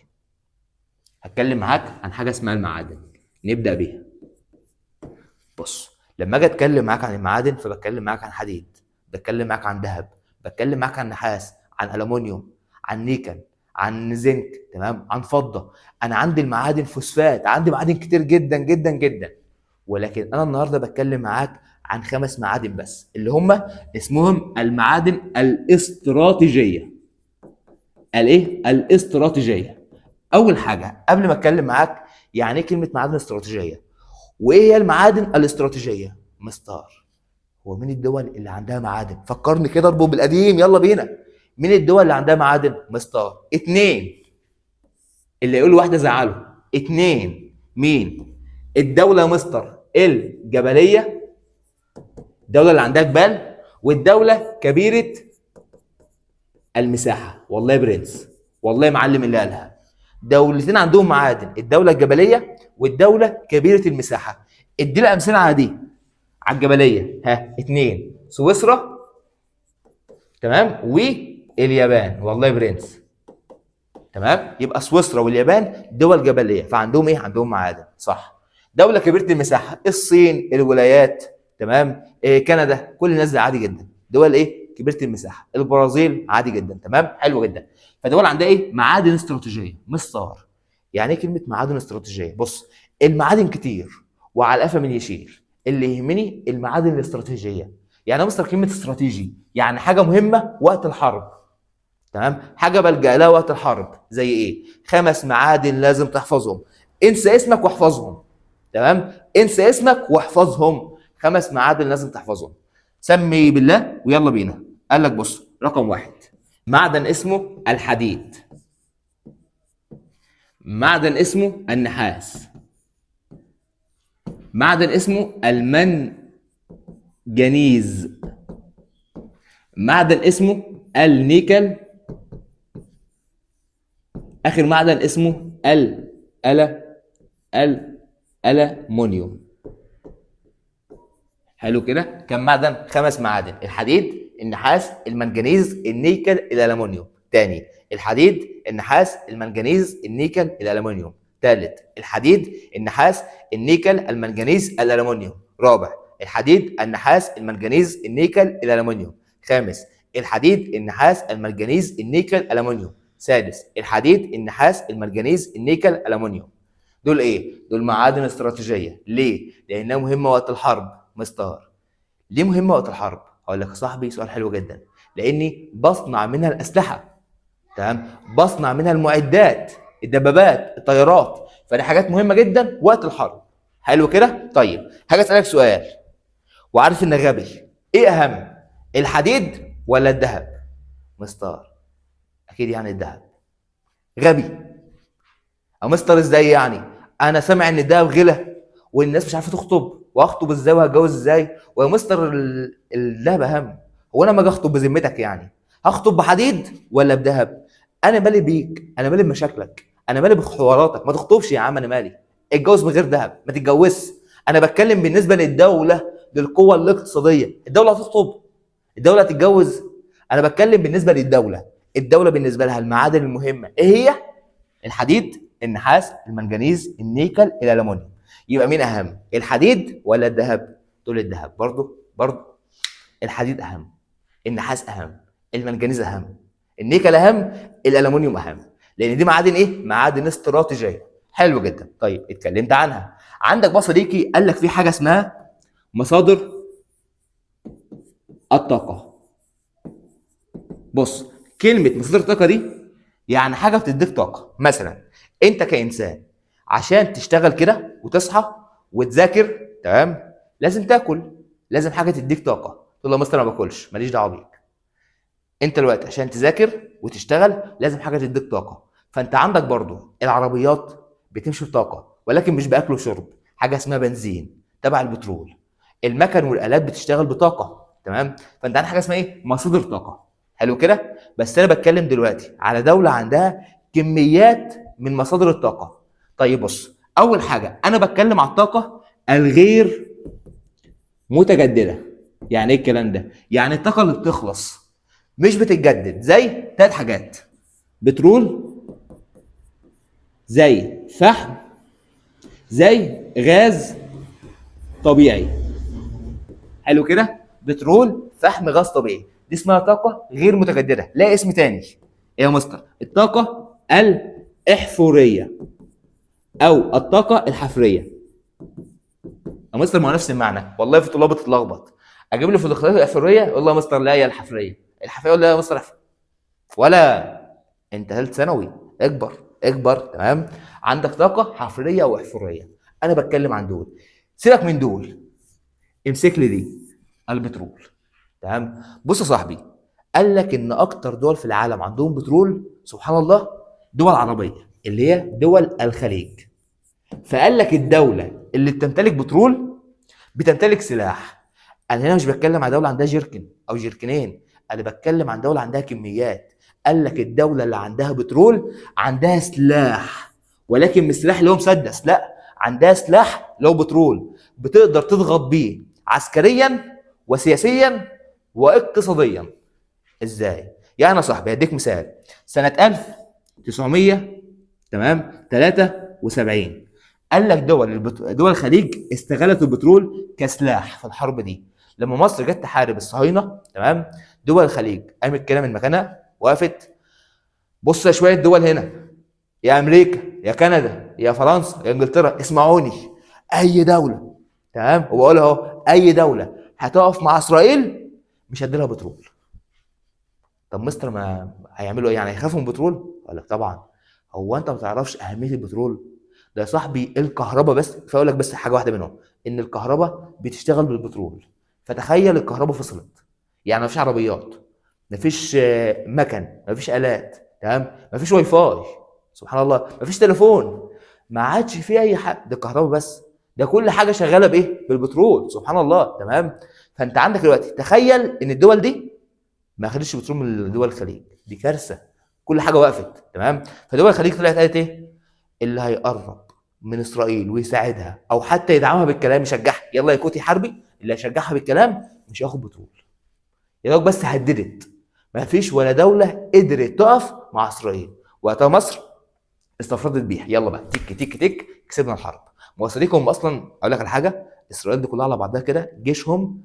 هتكلم معاك عن حاجه اسمها المعادن. نبدا بيها. بص، لما اجي اتكلم معاك عن المعادن فبتكلم معاك عن حديد، بتكلم معاك عن ذهب، بتكلم معاك عن نحاس، عن الومنيوم، عن نيكل، عن زنك، تمام، عن فضه. انا عندي المعادن فوسفات، عندي معادن كتير جدا جدا جدا. ولكن انا النهارده بتكلم معاك عن 5 معادن بس، اللي هم اسمهم المعادن الاستراتيجيه. الايه؟ الاستراتيجيه. اول حاجه قبل ما اتكلم معاك يعني ايه كلمه معادن استراتيجيه وايه هي المعادن الاستراتيجيه؟ مستار، هو مين الدول اللي عندها معادن؟ فكرني كده، اربط بالقديم، يلا بينا. مين الدول اللي عندها معادن؟ مستار. 2. اللي يقول واحده زعله. 2. مين؟ الدوله مستر الجبليه، الدوله اللي عندها جبال، والدوله كبيره المساحه. والله يا برنس، والله يا معلم اللي قالها. دولتين عندهم معادن، الدوله الجبليه والدوله كبيره المساحه. ادي لي امثله على دي، على الجبليه. ها، 2 سويسرا، تمام، واليابان. والله يا برنس، تمام. يبقى سويسرا واليابان دول جبليه، فعندهم ايه؟ عندهم معادن، صح. دوله كبيره المساحه، الصين، الولايات، تمام، إيه، كندا، كل الناس دي عادي جدا دول ايه؟ كبيره المساحه. البرازيل عادي جدا، تمام، حلو جدا. فدول عندها ايه؟ معادن استراتيجيه، مش صار. يعني ايه كلمه معادن استراتيجيه؟ بص، المعادن كتير وعلى قفا من يشيل. اللي يهمني المعادن الاستراتيجيه. يعني مصدر كلمه استراتيجي يعني حاجه مهمه وقت الحرب، تمام، حاجه بلجأ لها وقت الحرب. زي ايه؟ 5 معادن لازم تحفظهم. انسى اسمك واحفظهم، تمام، انسى اسمك واحفظهم. 5 معادن لازم تحفظهم. سمي بالله ويلا بينا. قال لك بص، رقم 1 معدن اسمه الحديد، معدن اسمه النحاس، معدن اسمه المنجنيز، معدن اسمه النيكل، اخر معدن اسمه الالمونيوم. حلو كده، كم معدن؟ 5 معادن: الحديد، النحاس، المنجنيز، النيكل، الالمونيوم. تاني: الحديد، النحاس، المنجنيز، النيكل، الالمونيوم. ثالث: الحديد، النحاس، النيكل، المنجنيز، الالمونيوم. رابع: الحديد، النحاس، المنجنيز، النيكل، الالمونيوم. خامس: الحديد، النحاس، المنجنيز، النيكل، الالمونيوم. سادس: الحديد، النحاس، المنجنيز، النيكل، الالمونيوم. دول ايه؟ دول معادن استراتيجيه. ليه؟ لانها مهمه وقت الحرب. مستار، ليه مهمه وقت الحرب؟ هقول لك يا صاحبي سؤال حلو جدا. لاني بصنع منها الاسلحه، تمام، بصنع منها المعدات، الدبابات، الطيارات. فدي حاجات مهمه جدا وقت الحرب. حلو كده. طيب حاجه اسالك سؤال وعارف انك غبي، ايه اهم، الحديد ولا الذهب؟ مستار، اكيد يعني الذهب. غبي. او مستر ازاي يعني؟ انا سامع ان الدهب غلى والناس مش عارفه تخطب، واخطب ازاي وهتجوز ازاي؟ ويا مستر الدهب اهم. هو انا لما اجي اخطب بذمتك يعني هخطب بحديد ولا بذهب؟ انا مالي بيك، انا مالي بمشاكلك، انا مالي بحواراتك. ما تخطبش يا عم، انا مالي. اتجوز من غير ذهب، ما تتجوزش. انا بتكلم بالنسبه للدوله، للقوه الاقتصاديه. الدوله هتخطب؟ الدوله هتتجوز؟ انا بتكلم بالنسبه للدوله. الدوله بالنسبه لها المعادن المهمه ايه هي؟ الحديد، النحاس، المنجنيز، النيكل، الالومنيوم. يبقى مين اهم، الحديد ولا الذهب؟ تقول الذهب. برضه الحديد اهم، النحاس اهم، المنجنيز اهم، النيكل اهم، الالومنيوم اهم. لان دي معادن ايه؟ معادن استراتيجيه. حلو جدا. طيب اتكلمت عنها. عندك بقى صديقي قال لك في حاجه اسمها مصادر الطاقه. بص، كلمه مصادر الطاقه دي يعني حاجه بتديك طاقه. مثلا انت كانسان عشان تشتغل كده وتصحى وتذاكر، تمام، لازم تاكل، لازم حاجه تديك طاقه. تقول له مثلا ما باكلش، ماليش دعوه بيك. انت دلوقتي عشان تذاكر وتشتغل لازم حاجه تديك طاقه. فانت عندك برضو العربيات بتمشي بطاقه ولكن مش باكل وشرب، حاجه اسمها بنزين تبع البترول. المكن والالات بتشتغل بطاقه، تمام. فانت عندك حاجه اسمها ايه؟ مصادر طاقه. حلو كده. بس انا بتكلم دلوقتي على دوله عندها كميات من مصادر الطاقه. طيب بص، اول حاجه انا بتكلم على الطاقه الغير متجدده. يعني ايه الكلام ده؟ يعني الطاقه اللي بتخلص مش بتتجدد. زي 3 حاجات: بترول، زي فحم، زي غاز طبيعي. حلو كده؟ بترول، فحم، غاز طبيعي، دي اسمها طاقه غير متجدده، لا اسم تاني. ايه يا مستر؟ الطاقه الاحفوريه او الطاقه الحفريه. يا مستر ما هو نفس المعنى، والله في طلاب بتتلخبط، اجيب له في الاختيارات الاحفوريه والله يا مستر لا هي الحفريه، الحفريه ولا يا مستر ولا انت ثالث ثانوي، اكبر اكبر. تمام؟ عندك طاقه حفريه واحفوريه، انا بتكلم عن دول، سيبك من دول، امسك لي دي، البترول. تمام؟ بص يا صاحبي، قال لك ان اكتر دول في العالم عندهم بترول سبحان الله دول عربيه، اللي هي دول الخليج. فقال لك الدوله اللي بتمتلك بترول بتمتلك سلاح. انا هنا مش بتكلم عن دوله عندها جيركن او جيركنين، انا بتكلم عن دوله عندها كميات. قال لك الدوله اللي عندها بترول عندها سلاح، ولكن مش سلاح اللي هو مسدس، لا، عندها سلاح اللي هو بترول، بتقدر تضغط بيه عسكريا وسياسيا واقتصاديا. ازاي؟ يعني يا صاحبي هديك مثال. سنه 1900 تمام 73 قال لك دول الخليج استغلت البترول كسلاح في الحرب دي. لما مصر جت تحارب الصهاينه، تمام، دول الخليج قامت كده من مكانها، وقفت. بص يا شويه دول هنا، يا امريكا يا كندا يا فرنسا يا انجلترا، اسمعوني، اي دوله، تمام، وبقول اهو اي دوله هتقف مع اسرائيل مش هديلها بترول. طب مستر ما هيعملوا ايه يعني؟ هيخافوا من البترول؟ قال لك طبعا. هو انت ما تعرفش اهميه البترول؟ ده يا صاحبي الكهرباء بس، فاقول لك بس حاجه واحده منهم، ان الكهرباء بتشتغل بالبترول. فتخيل الكهرباء فصلت، يعني مفيش عربيات، مفيش مكن، مفيش الات، تمام، مفيش واي فاي، سبحان الله، مفيش تليفون، ما عادش في اي حاجه، ده الكهرباء بس، ده كل حاجه شغاله بايه؟ بالبترول، سبحان الله. تمام؟ فانت عندك دلوقتي تخيل ان الدول دي ما خدتش بترول من دول الخليج، دي كارثه، كل حاجه وقفت. تمام؟ فدول الخليج طلعت قالت ايه؟ اللي هيقرب من اسرائيل ويساعدها او حتى يدعمها بالكلام، يشجعها، يلا يا كوتي حربي، اللي هيشجعها بالكلام مش هياخد بترول. يا دوب بس هددت، ما فيش ولا دوله قدرت تقف مع اسرائيل. وقتها مصر استفردت بيها، يلا بقى تك تك تك كسبنا الحرب. مصاريكم اصلا اقول لك على حاجه، اسرائيل دي كلها على بعضها كده جيشهم،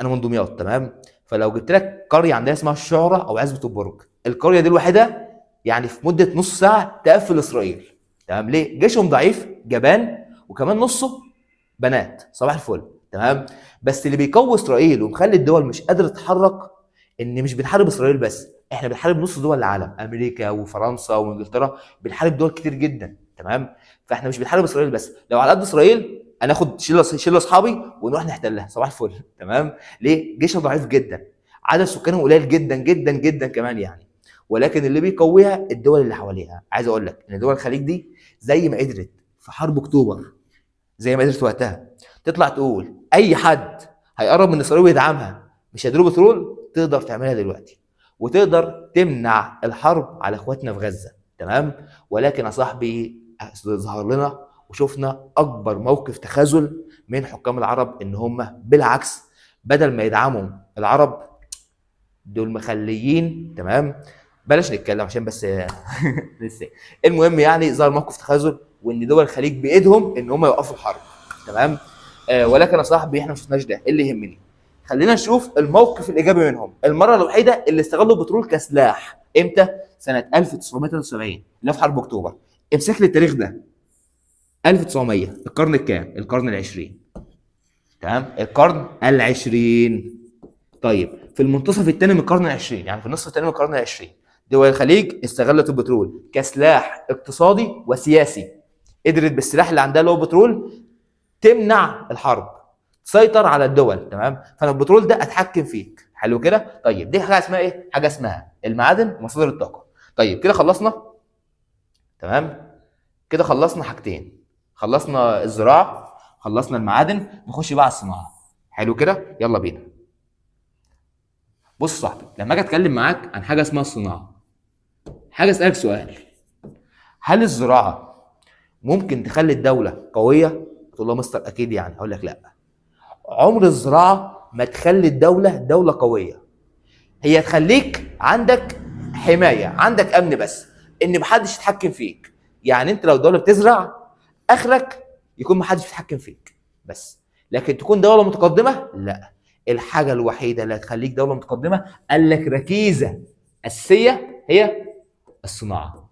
انا من دمياط، تمام، فلو جبت لك قريه عندها اسمها الشعره او عزبه البرج، القريه دي الوحيده يعني في مده نص ساعه تقفل اسرائيل. تمام؟ ليه؟ جيشهم ضعيف جبان، وكمان نصه بنات، صباح الفل. تمام؟ بس اللي بيقوي اسرائيل ومخلي الدول مش قادره تتحرك ان مش بنحارب اسرائيل بس، احنا بنحارب نص دول العالم، امريكا وفرنسا وانجلترا، بنحارب دول كتير جدا. تمام؟ فاحنا مش بنحارب اسرائيل بس، لو على قد اسرائيل هناخد شله اصحابي ونروح نحتلها، صباح الفل. تمام؟ ليه؟ جيشها ضعيف جدا، عدد سكانهم قليل جدا جدا جدا كمان يعني، ولكن اللي بيقويها الدول اللي حواليها. عايز اقول لك ان دول الخليج دي زي ما قدرت في حرب اكتوبر، زي ما قدرت وقتها تطلع تقول اي حد هيقرب من اسرائيل ويدعمها مش هيديله بترول، تقدر تعملها دلوقتي، وتقدر تمنع الحرب على اخواتنا في غزه. تمام؟ ولكن يا صاحبي ظهر لنا وشفنا اكبر موقف تخاذل من حكام العرب، ان هم بالعكس بدل ما يدعموا العرب دول مخليين. تمام؟ بلاش نتكلم عشان بس لسه. المهم يعني ظهر موقف تخاذل، وان دول الخليج بايدهم ان هم يوقفوا الحرب. تمام؟ ولكن يا صاحبي احنا ما شفناش ده. ايه اللي يهمني؟ خلينا نشوف الموقف الايجابي منهم. المره الوحيده اللي استغلوا البترول كسلاح امتى؟ سنه 1973 اللي في حرب اكتوبر. امسك لي التاريخ ده، 1900، القرن الكام؟ القرن العشرين. تمام؟ القرن العشرين. طيب في المنتصف الثاني من القرن العشرين، يعني في النصف الثاني من القرن العشرين، دول الخليج استغلت البترول كسلاح اقتصادي وسياسي، قدرت بالسلاح اللي عندها اللي هو البترول تمنع الحرب، تسيطر على الدول. تمام؟ فانا البترول ده اتحكم فيك. حلو كده؟ طيب دي حاجه اسمها ايه؟ حاجه اسمها المعادن ومصادر الطاقه. طيب كده خلصنا. تمام؟ كده خلصنا حاجتين، خلصنا الزراعه، خلصنا المعادن، نخش بقى على الصناعه. حلو كده؟ يلا بينا. بص يا صاحبي، لما اجي اتكلم معاك عن حاجه اسمها الصناعه، حاجه اسالك سؤال، هل الزراعه ممكن تخلي الدوله قويه؟ تقول له مستر اكيد يعني، هقول لك لا، عمر الزراعه ما تخلي الدوله دوله قويه. هي تخليك عندك حمايه، عندك امن، بس ان محدش يتحكم فيك. يعني انت لو دوله بتزرع اخرك يكون ما حدش بيتحكم فيك بس، لكن تكون دوله متقدمه لا. الحاجه الوحيده اللي هتخليك دوله متقدمه قال لك ركيزه اساسيه هي الصناعه.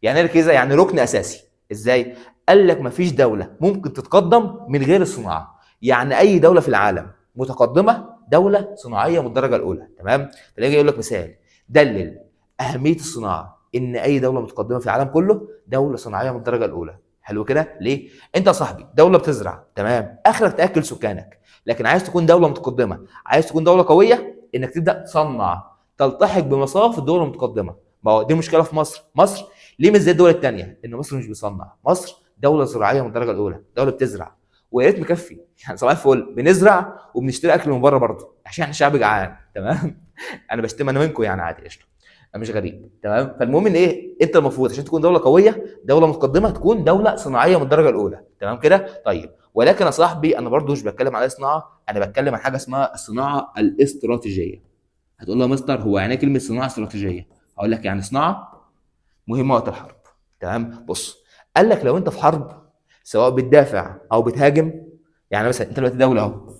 يعني ايه ركيزه؟ يعني ركن اساسي. ازاي؟ قال لك مفيش دوله ممكن تتقدم من غير الصناعه. يعني اي دوله في العالم متقدمه دوله صناعيه من الدرجه الاولى. تمام؟ فلاجي يقول لك مثال دلل اهميه الصناعه ان اي دوله متقدمه في العالم كله دوله صناعيه من الدرجه الاولى. حلو كده؟ ليه؟ انت يا صاحبي دوله بتزرع، تمام، اخرك تاكل سكانك، لكن عايز تكون دوله متقدمه، عايز تكون دوله قويه، انك تبدا تصنع، تلتحق بمصاف الدول المتقدمه. ما هو دي مشكله في مصر. مصر ليه مش زي الدول الثانيه؟ ان مصر مش بيصنع. مصر دوله زراعيه من الدرجه الاولى، دوله بتزرع، ويا ريت مكفي. يعني صباح الفل بنزرع وبنشتري اكل من بره برضه عشان احنا شعب جعان. تمام؟ انا بشتم انا منكم يعني عادي قشطه، انا مش غريب. تمام؟ فالمهم ان ايه، انت المفروض عشان تكون دوله قويه دوله متقدمه تكون دوله صناعيه من الدرجه الاولى. تمام كده؟ طيب ولكن يا صاحبي انا برضه مش بتكلم على صناعه، انا بتكلم عن حاجه اسمها الصناعه الاستراتيجيه. هتقول له يا مستر هو يعني ايه كلمه صناعه استراتيجيه؟ هقول لك يعني صناعه مهمه وقت الحرب. تمام؟ بص، قال لك لو انت في حرب سواء بتدافع او بتهاجم، يعني مثلا انت دلوقتي دوله اهو،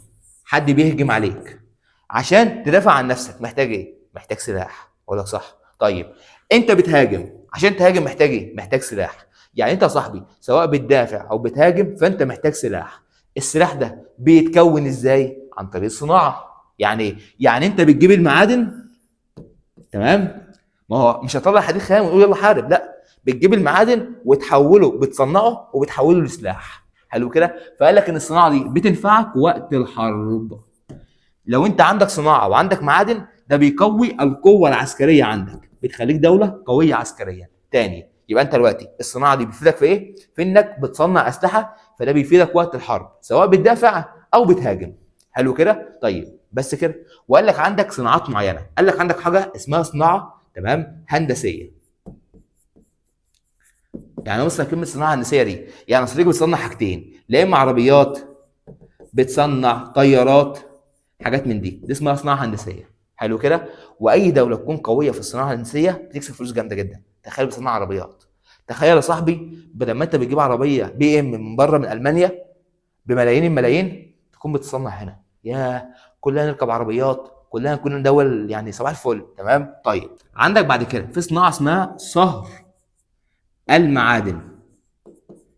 حد بيهجم عليك، عشان تدافع عن نفسك محتاج ايه؟ محتاج سلاح. اقول لك صح. طيب انت بتهاجم، عشان تهاجم محتاج ايه؟ محتاج سلاح. يعني انت يا صاحبي سواء بتدافع او بتهاجم فانت محتاج سلاح. السلاح ده بيتكون ازاي؟ عن طريق الصناعه. يعني ايه؟ يعني انت بتجيب المعادن، تمام، ما هو مش هطلع حديد خام ونقول يلا حارب، لا، بتجيب المعادن وتحوله، بتصنعه وبتحوله لسلاح. حلو كده؟ فقال لك ان الصناعه دي بتنفعك وقت الحرب. لو انت عندك صناعه وعندك معادن ده بيقوي القوه العسكريه عندك، بتخليك دوله قويه عسكريا. تاني، يبقى انت دلوقتي الصناعه دي بتفيدك في ايه؟ في انك بتصنع اسلحه، فده بيفيدك وقت الحرب سواء بتدافع او بتهاجم. حلو كده؟ طيب بس كده؟ وقال لك عندك صناعات معينه، قال لك عندك حاجه اسمها صناعه، تمام، هندسيه. يعني مثلا كلمه صناعه هندسيه دي يعني اصل بتصنع حاجتين، لا اما عربيات، بتصنع طيارات، حاجات من دي اسمها صناعه هندسيه. حلو كده؟ واي دوله تكون قويه في الصناعه الهندسيه بتكسب فلوس جامده جدا. تخيل بتصنع عربيات، تخيل يا صاحبي بدل ما انت بتجيب عربيه بي ام من بره من المانيا بملايين الملايين، تكون بتصنع هنا. يا كلنا نركب عربيات، كلنا نكون دول يعني صباح الفل. تمام؟ طيب عندك بعد كده في صناعه اسمها صهر المعادن.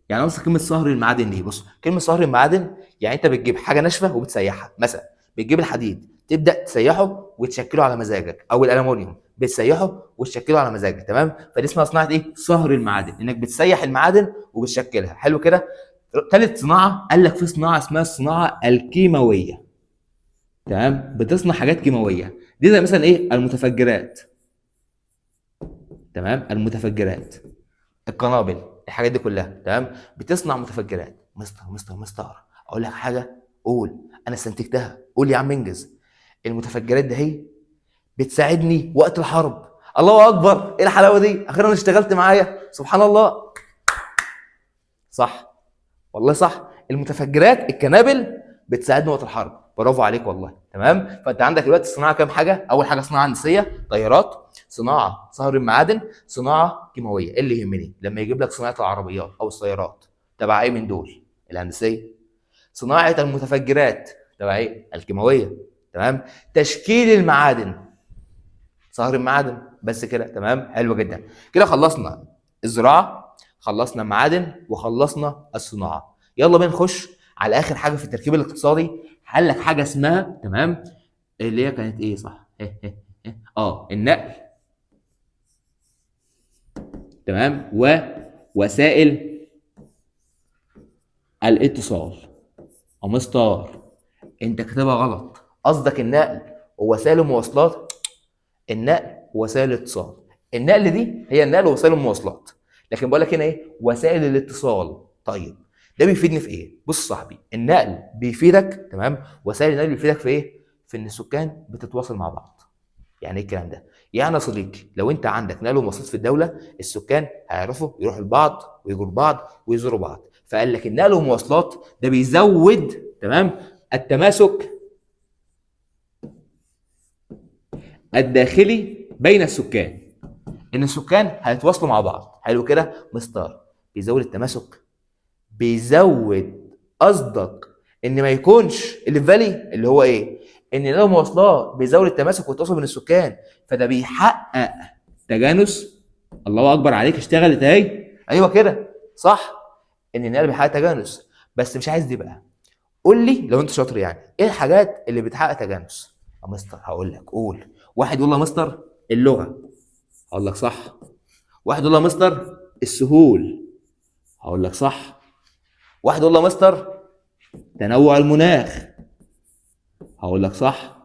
يعني بص كلمه صهر المعادن دي، بص كلمه صهر المعادن يعني انت بتجيب حاجه ناشفه وبتسيحها. مثلا بتجيب الحديد تبدا تسيحه وتشكله على مزاجك، او الالومنيوم بتسيحه وتشكله على مزاجك. تمام؟ فدي اسمها صناعه ايه؟ صهر المعادن، انك بتسيح المعادن وبتشكلها. حلو كده؟ ثالث صناعه قال لك في صناعه اسمها الصناعه الكيماويه. تمام؟ بتصنع حاجات كيماويه، دي زي مثلا ايه؟ المتفجرات. تمام؟ المتفجرات، القنابل، الحاجات دي كلها. تمام؟ بتصنع متفجرات. مستر اقول لك حاجه؟ قول، انا استنتجتها، قول يا عم انجز. المتفجرات دي هي بتساعدني وقت الحرب. الله اكبر، ايه الحلاوه دي، اخيرا اشتغلت معايا، سبحان الله. صح والله صح، المتفجرات القنابل بتساعدني وقت الحرب. برافو عليك والله. تمام؟ فانت عندك دلوقتي الصناعه كام حاجه؟ اول حاجه صناعه هندسيه، طيارات، صناعه صهر المعادن، صناعه كيماويه. ايه اللي يهمني لما يجيب لك صناعه العربيات او السيارات؟ تبع ايه من دول؟ الهندسيه. صناعه المتفجرات تبع ايه؟ الكيماويه. تمام؟ تشكيل المعادن، صهر المعادن. بس كده؟ تمام؟ حلو جدا. كده خلصنا الزراعه، خلصنا المعادن، وخلصنا الصناعه. يلا بينا نخش على اخر حاجه في التركيب الاقتصادي. قال لك حاجه اسمها، تمام، اللي هي كانت ايه صح؟ النقل، تمام، ووسائل الاتصال. مستار انت كاتبها غلط، قصدك النقل ووسائل المواصلات. النقل ووسائل الاتصال، النقل دي هي النقل ووسائل المواصلات، لكن بقول لك هنا ايه؟ وسائل الاتصال. طيب ده بيفيدني في ايه؟ بص صاحبي، النقل بيفيدك، تمام، وسائل النقل بيفيدك في ايه؟ في ان السكان بتتواصل مع بعض. يعني ايه الكلام ده؟ يعني يا صديقي لو انت عندك نقل ومواصلات في الدوله، السكان هيعرفوا يروحوا لبعض ويجوا لبعض ويزوروا بعض. فقال لك النقل والمواصلات ده بيزود، تمام، التماسك الداخلي بين السكان، ان السكان هيتواصلوا مع بعض. حلو كده؟ مستار بيزود التماسك، بيزود قصدك ان ما يكونش اللي في بالي اللي هو ايه؟ ان لو مواصلات بيزود التماسك والتواصل بين السكان، فده بيحقق تجانس. الله اكبر عليك، اشتغلت اهي. ايوه كده صح، ان النقل بيحقق تجانس. بس مش عايز دي بقى. قول لي لو انت شاطر يعني، ايه الحاجات اللي بتحقق تجانس؟ يا مستر هقول لك، قول. واحد يقول لي يا مستر اللغه، هقول لك صح. واحد يقول لي يا مستر السهول، هقول لك صح. واحد يقول لي يا مستر تنوع المناخ، هقول لك صح.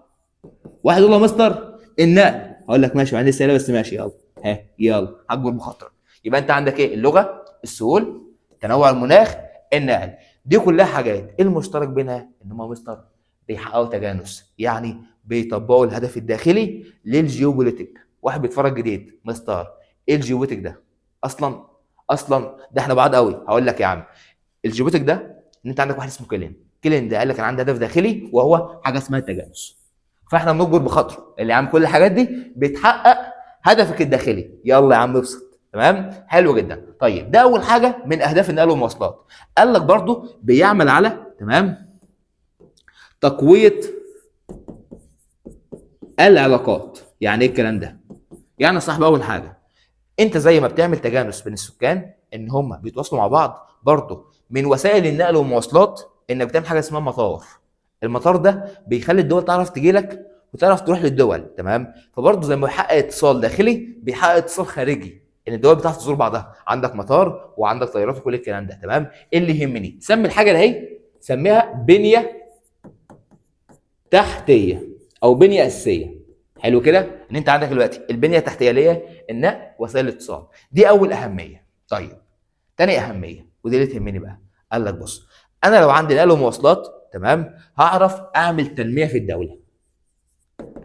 واحد يقول لي يا مستر النقل، هقول لك ماشي، عندي سهله بس ماشي، يلا ها يلا اكبر مخاطره. يبقى انت عندك ايه؟ اللغه، السهول، تنوع المناخ، النقل. دي كلها حاجات المشترك بينها ان هم مستر بيحققوا تجانس، يعني بيطبقوا الهدف الداخلي للجيوبوليتيك. واحد بيتفرج جديد، مستر ايه الجيوبوليتيك ده؟ اصلا ده احنا بعاد قوي. هقول لك يا عم، الجيوبوليتيك ده ان انت عندك واحد اسمه كيلين ده قال لك انا عندي هدف داخلي وهو حاجه اسمها التجانس. فاحنا بنجبر بخاطره اللي عم كل الحاجات دي بتحقق هدفك الداخلي. يلا يا عم ابسط. تمام، حلو جدا. طيب ده اول حاجه من اهداف النقل والمواصلات. قال لك برضو بيعمل على تقويه العلاقات. يعني ايه الكلام ده؟ يعني يا صاحبي اول حاجه، انت زي ما بتعمل تجانس بين السكان ان هم بيتواصلوا مع بعض، برضو من وسائل النقل والمواصلات انك بتعمل حاجه اسمها مطار. المطار ده بيخلي الدول تعرف تجي لك وتعرف تروح للدول. تمام، فبرضه زي ما بيحقق اتصال داخلي بيحقق اتصال خارجي، ان الدول بتعرف تزور بعضها. عندك مطار وعندك طيارات وكل الكلام ده. تمام، ايه اللي يهمني؟ سمي الحاجه اللي هي سميها بنيه تحتيه او بنيه اساسيه. حلو كده، ان انت عندك دلوقتي البنيه التحتيه اللي هي النقل، وسائل الاتصال، دي اول اهميه. طيب تاني اهميه ودي اللي تهمني بقى، قال لك بص، انا لو عندي نقل ومواصلات تمام هعرف اعمل تنميه في الدوله.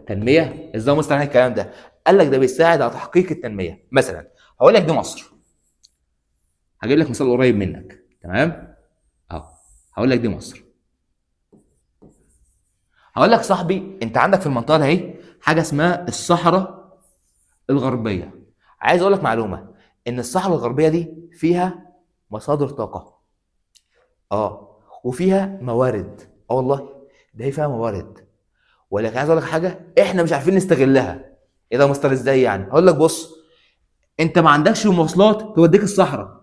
تنميه ازاي مستر الكلام ده؟ قال لك ده بيساعد على تحقيق التنميه. مثلا هقول لك دي مصر، هجيب لك مثال قريب منك. تمام اهو، هقول لك دي مصر. هقول لك صاحبي انت عندك في المنطقه دي اهي حاجه اسمها الصحراء الغربيه. عايز اقول لك معلومه، ان الصحراء الغربيه دي فيها مصادر طاقه، وفيها موارد. والله ده هي فيها موارد، ولكن عايز اقول لك حاجه، احنا مش عارفين نستغلها. ايه ده يا مستر ازاي يعني؟ هقول لك بص، انت ما عندكش مواصلات توديك الصحراء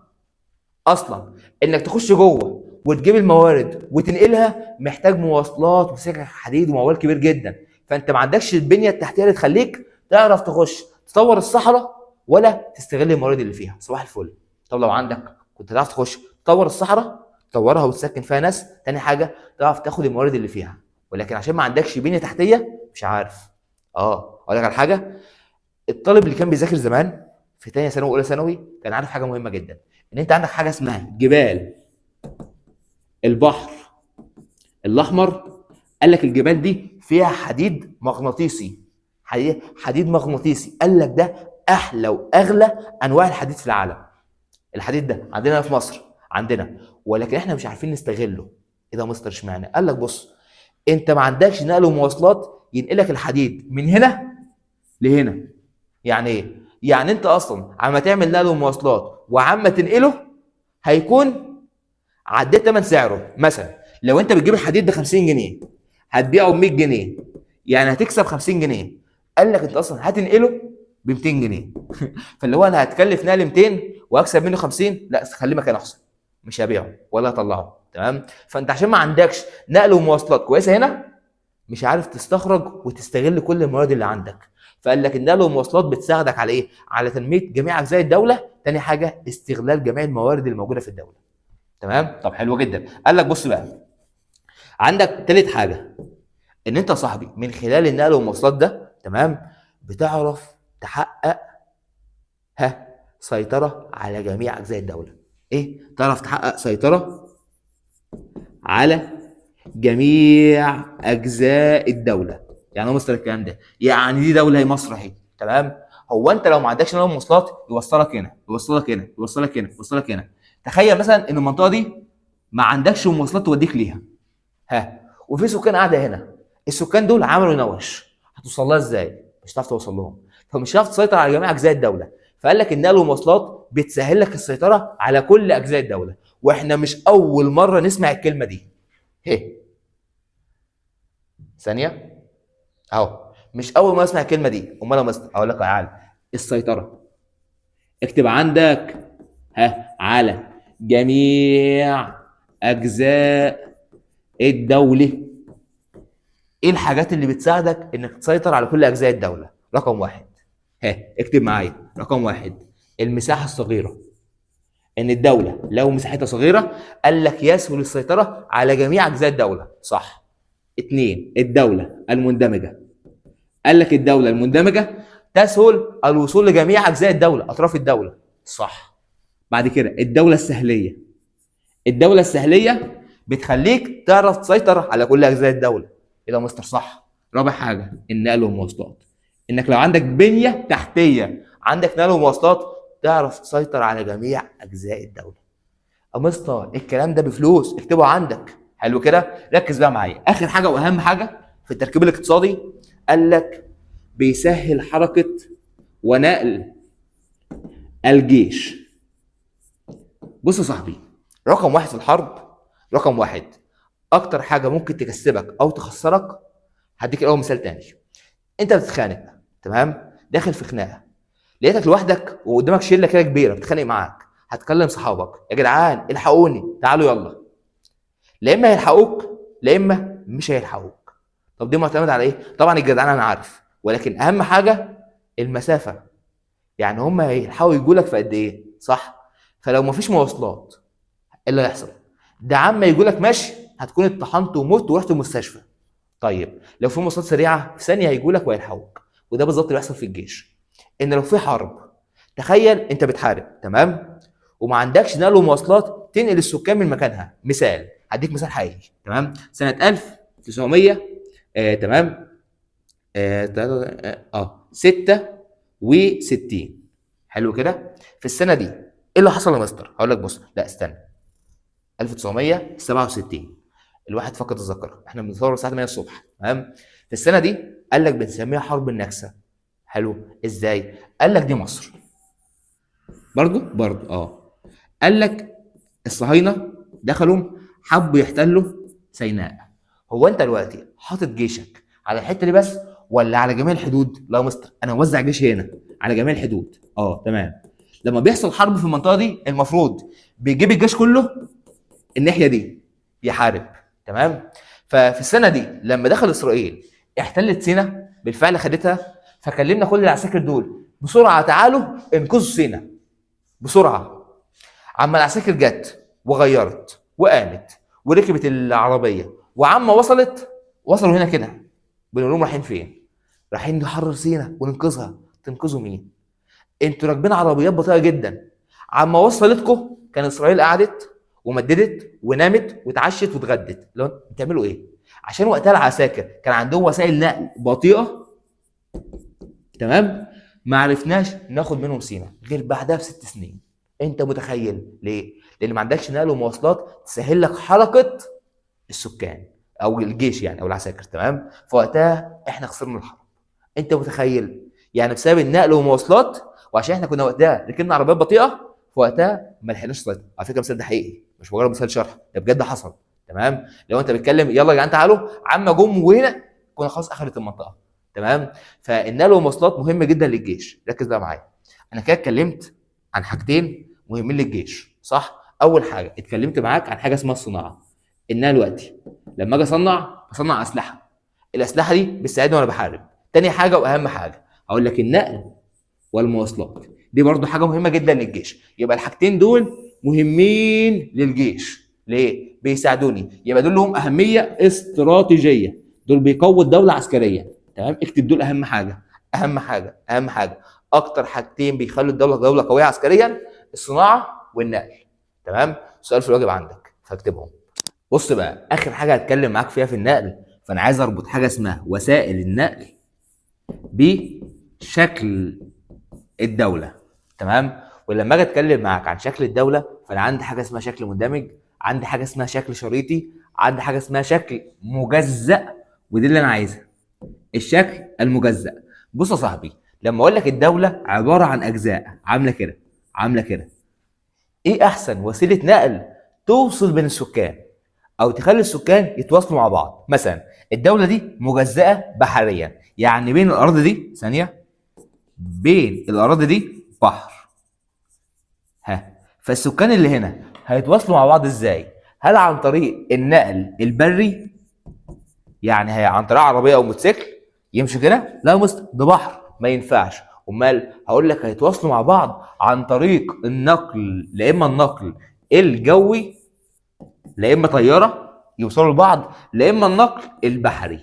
اصلا. انك تخش جوه وتجيب الموارد وتنقلها محتاج مواصلات وسكك حديد وموال كبير جدا. فانت ما عندكش البنيه التحتيه اللي تخليك تعرف تخش تطور الصحراء ولا تستغل الموارد اللي فيها. صباح الفل. طب لو عندك كنت تعرف تخش تطور الصحراء، تطورها وتسكن فيها ناس. تاني حاجه تعرف تاخد الموارد اللي فيها. ولكن عشان ما عندكش بنيه تحتيه مش عارف. اقول لك على حاجه، الطالب اللي كان بيذاكر زمان في ثانيه ثانوي واولى ثانوي كان عارف حاجه مهمه جدا، ان انت عندك حاجه اسمها جبال البحر الاحمر. قال لك الجبال دي فيها حديد مغناطيسي. حديد مغناطيسي، قال لك ده احلى واغلى انواع الحديد في العالم. الحديد ده عندنا في مصر عندنا، ولكن احنا مش عارفين نستغله. ايه ده يا مستر اشمعنى؟ قال لك بص، انت ما عندكش نقل ومواصلات ينقلك الحديد من هنا لهنا. يعني ايه؟ يعني انت اصلا عم تعمل نقل ومواصلات وعم تنقله هيكون عديت ثمن سعره. مثلا لو انت بتجيب الحديد ب 50 جنيه هتبيعه ب 100 جنيه، يعني هتكسب 50 جنيه. قال لك انت اصلا هتنقله ب 200 جنيه. فاللي هو انا هتكلف نقل 200 واكسب منه 50، لا خليه مكان احسن، مش هبيعه ولا هطلعه. تمام، فانت عشان ما عندكش نقل ومواصلات كويسه هنا مش عارف تستخرج وتستغل كل الموارد اللي عندك. فقال لك النقل والمواصلات بتساعدك على ايه؟ على تنميه جميع اجزاء الدوله. تاني حاجه استغلال جميع الموارد الموجوده في الدوله. تمام، طب حلو جدا. قال لك بص بقى، عندك تالت حاجه، ان انت يا صاحبي من خلال النقل والمواصلات ده تمام بتعرف تحقق سيطره على جميع اجزاء الدوله. ايه؟ تعرف تحقق سيطره على جميع اجزاء الدوله. يعني ايه مصر الكلام ده؟ يعني دي دوله هي مصر اهي. تمام، هو انت لو ما عندكش نقل مواصلات يوصلك هنا يوصلك هنا يوصلك هنا يوصلك هنا. تخيل مثلا ان المنطقه دي ما عندكش مواصلات توديك ليها، وفي سكان قاعده هنا. السكان دول عملوا نوش، هتوصل لها ازاي؟ مش هتعرف توصل لهم، فمش هتعرف تسيطر على جميع اجزاء الدوله. فقال لك النقل والمواصلات بتسهل لك السيطره على كل اجزاء الدوله. واحنا مش اول مره نسمع الكلمه دي. هي ثانيه اهو، مش اول مره اسمع الكلمه دي. امال يا مستر اقول لك يا عالم، السيطره اكتب عندك على جميع اجزاء الدوله. ايه الحاجات اللي بتساعدك انك تسيطر على كل اجزاء الدوله؟ رقم واحد، اكتب معايا رقم واحد، المساحه الصغيره. ان الدوله لو مساحتها صغيره قال لك يسهل السيطره على جميع اجزاء الدوله، صح. اتنين، الدوله المندمجه. قال لك الدوله المندمجه تسهل الوصول لجميع اجزاء الدوله، اطراف الدوله، صح. بعد كده الدوله السهليه. الدوله السهليه بتخليك تعرف تسيطر على كل اجزاء الدوله. ايه ده يا مستر؟ صح. رابع حاجه، النقل والمواصلات. انك لو عندك بنيه تحتيه، عندك نقل ومواصلات، تعرف تسيطر على جميع اجزاء الدوله. يا مستر الكلام ده بفلوس، اكتبه عندك. حلو كده، ركز بقى معايا. اخر حاجه واهم حاجه في التركيب الاقتصادي، قال لك بيسهل حركه ونقل الجيش. بص يا صاحبي، رقم واحد في الحرب، رقم واحد، اكتر حاجه ممكن تكسبك او تخسرك. هديك الاول مثال تاني. انت بتتخانق، تمام، داخل في خناقه، لقيتك لوحدك وقدامك شله كده كبيره بتتخانق معاك، هتكلم صحابك يا جدعان الحقوني تعالوا يلا. لا اما هيلحقوك لا اما مش هيلحقوك. طب دي معتمده على ايه؟ طبعا الجدعان انا عارف، ولكن اهم حاجه المسافه. يعني هم هيلحقوا يجوا لك في قد ايه، صح؟ فلو مفيش مواصلات ايه اللي هيحصل؟ ده عم يجوا لك ماشي هتكون اتطحنت ومت ورحت المستشفى. طيب لو في مواصلات سريعه في ثانيه هيجوا لك ويلحقوك. وده بالظبط اللي بيحصل في الجيش. ان لو في حرب، تخيل انت بتحارب، تمام، وما عندكش نقل ومواصلات تنقل السكان من مكانها. مثال، هديك مثال حقيقي، تمام. سنه 1900 تمام 66. حلو كده. في السنه دي ايه اللي حصل يا مستر؟ هقول لك بص، لا استنى، 1967 الواحد فقد الذاكره، احنا بنصور الساعه 8 الصبح، تمام. في السنه دي قال لك بنسميها حرب النكسه. حلو، ازاي؟ قال لك دي مصر برضو قال لك الصهاينه دخلوا حبوا يحتلوا سيناء. هو انت دلوقتي حاطط جيشك على الحته دي بس ولا على جميع الحدود؟ لا يا مستر انا موزع جيشي هنا على جميع الحدود. تمام. لما بيحصل حرب في المنطقه دي المفروض بيجيب الجيش كله الناحيه دي يحارب، تمام. ففي السنه دي لما دخل اسرائيل احتلت سيناء، بالفعل خدتها، فكلمنا كل العساكر دول بسرعه تعالوا انقذوا سيناء بسرعه. عما العساكر جت وغيرت وقامت وركبت العربيه وعما وصلوا هنا كده، بنقول لهم رايحين فين؟ رايحين نحرر سيناء وننقذها. تنقذوا مين؟ انتوا راكبين عربيات بطيئه جدا. عما وصلتكم كان اسرائيل قعدت ومددت ونامت واتعشت واتغدت. لو بتعملوا ايه؟ عشان وقتها العساكر كان عندهم وسائل نقل بطيئه، تمام، ما عرفناش ناخد منهم سيناء غير بعدها ب6 سنين. انت متخيل ليه؟ لان ما عندكش نقل ومواصلات تسهل لك حركه السكان او الجيش يعني او العساكر، تمام. فوقتها احنا خسرنا الحرب. انت متخيل؟ يعني بسبب النقل والمواصلات، وعشان احنا كنا وقتها ركبنا عربيات بطيئه، فوقتها ما لحقناش نسيطر. على فكره المثال ده حقيقي مش مجرد مثال شرح، ده بجد حصل، تمام. لو انت بتتكلم يلا يا جدعان تعالوا، عم جم وهنا كنا خلاص اخذت المنطقه، تمام. فالنقل والمواصلات مهم جدا للجيش. ركز بقى معايا، انا كده اتكلمت عن حاجتين مهمين للجيش، صح. اول حاجه اتكلمت معاك عن حاجه اسمها الصناعه، ان انا دلوقتي لما اجي بصنع اسلحه، الاسلحه دي بتساعدني وانا بحارب. تاني حاجه واهم حاجه هقول لك، النقل والمواصلات دي برضو حاجه مهمه جدا للجيش. يبقى الحاجتين دول مهمين للجيش. ليه؟ بيساعدوني، يبقى دول لهم اهميه استراتيجيه، دول بيقووا الدوله عسكريا، تمام. اكتب دول اهم حاجه اهم حاجه اكتر حاجتين بيخلوا الدوله دوله قويه عسكريا، الصناعه والنقل، تمام. سؤال في الواجب عندك فاكتبهم. بص بقى، اخر حاجه هتكلم معاك فيها في النقل، فانا عايز اربط حاجه اسمها وسائل النقل بشكل الدوله، تمام. ولما اجي اتكلم معاك عن شكل الدوله، فانا عندي حاجه اسمها شكل مندمج، عندي حاجه اسمها شكل شريطي، عندي حاجه اسمها شكل مجزأ، ودي اللي انا عايزها، الشكل المجزأ. بص يا صاحبي، لما اقول لك الدوله عباره عن اجزاء عامله كده، عامله كده. ايه احسن وسيله نقل توصل بين السكان او تخلي السكان يتواصلوا مع بعض؟ مثلا الدوله دي مجزاه بحريا، يعني بين الارض دي ثانيه، بين الاراضي دي بحر. فالسكان اللي هنا هيتواصلوا مع بعض ازاي؟ هل عن طريق النقل البري، يعني هي عن طريق عربيه او موتوسيكل يمشي كده؟ لا يا مستر، ده بحر ما ينفعش. امال هقول لك هيتواصلوا مع بعض عن طريق النقل، لا اما النقل الجوي، لا اما طياره يوصلوا لبعض، لا اما النقل البحري.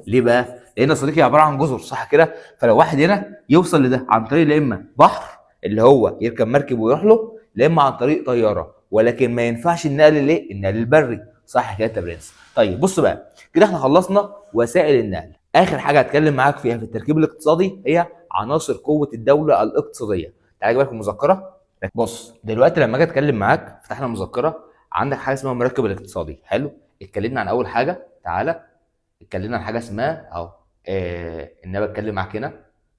ليه بقى؟ لان صديقي عباره عن جزر، صح كده؟ فلو واحد هنا يوصل لده عن طريق لا اما بحر اللي هو يركب مركب ويروح له، لا اما عن طريق طياره، ولكن ما ينفعش النقل الايه؟ النقل البري. صح كده يا برنس؟ طيب بص بقى، كده احنا خلصنا وسائل النقل. اخر حاجه هتكلم معاك فيها في التركيب الاقتصادي هي عناصر قوه الدوله الاقتصاديه. تعالى اجيب لك المذكره. بص دلوقتي لما اجي اتكلم معاك، فتحنا المذكره، عندك حاجه اسمها المركب الاقتصادي. حلو، اتكلمنا عن اول حاجه. تعالى اتكلمنا عن حاجه اسمها اهو ان انا بتكلم معاك هنا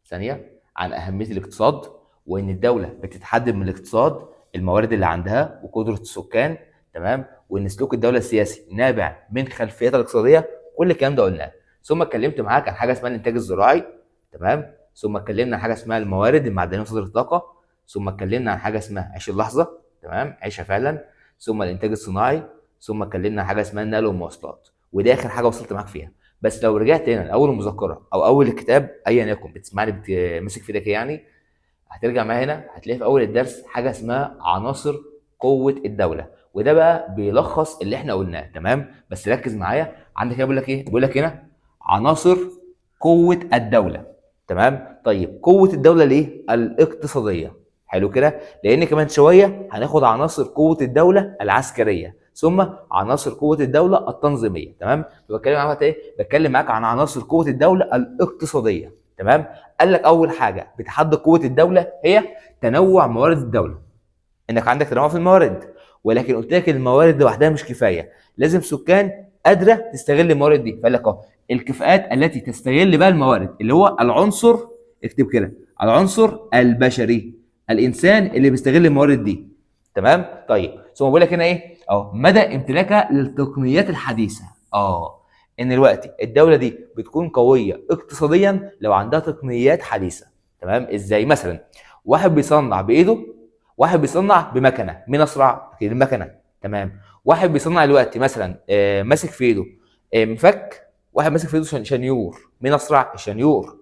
ثانيه عن اهميه الاقتصاد، وان الدوله بتتحدد من الاقتصاد الموارد اللي عندها وقدره السكان، تمام، وان سلوك الدوله السياسي نابع من خلفيتها الاقتصاديه. كل الكلام ده قلناه. ثم اتكلمت معاك عن حاجه اسمها الانتاج الزراعي، تمام. ثم اتكلمنا عن حاجه اسمها الموارد المعدنيه ومصادر الطاقه. ثم اتكلمنا عن حاجه اسمها عيش اللحظه، تمام، عيشها فعلا. ثم الانتاج الصناعي. ثم اتكلمنا عن حاجه اسمها النقل والمواصلات. ودي اخر حاجه وصلت معاك فيها. بس لو رجعت هنا لاول المذكره او اول الكتاب ايا يكن بتسمعني ماسك في ايدك يعني، هترجع معايا هنا هتلاقي في اول الدرس حاجه اسمها عناصر قوه الدوله، وده بقى بيلخص اللي احنا قلناه، تمام. بس ركز معايا، عندك هنا بيقول لك ايه؟ بيقول لك هنا عناصر قوه الدوله، تمام. طيب قوه الدوله الايه؟ الاقتصاديه. حلو كده، لان كمان شويه هناخد عناصر قوه الدوله العسكريه، ثم عناصر قوه الدوله التنظيميه، تمام. بتكلم معاك ايه؟ بتكلم معاك عن عناصر قوه الدوله الاقتصاديه، تمام. قال لك اول حاجه بتحدد قوه الدوله هي تنوع موارد الدوله، انك عندك تنوع في الموارد، ولكن قلت لك الموارد لوحدها مش كفايه، لازم سكان قادره تستغل الموارد دي. فقال لك اهو الكفاءات التي تستغل بقى الموارد، اللي هو العنصر، اكتب كده، العنصر البشري، الانسان اللي بيستغل الموارد دي، تمام. طيب ثم بقول لك هنا ايه؟ اهو مدى امتلاكها للتقنيات الحديثه. ان دلوقتي الدوله دي بتكون قويه اقتصاديا لو عندها تقنيات حديثه، تمام. ازاي؟ مثلا واحد بيصنع بايده، واحد بيصنع بمكنه، مين اسرع؟ اكيد المكنه، تمام. واحد بيصنع دلوقتي مثلا ماسك في ايده مفك، واحد ماسك في ايده شنيور، مين اسرع؟ الشنيور.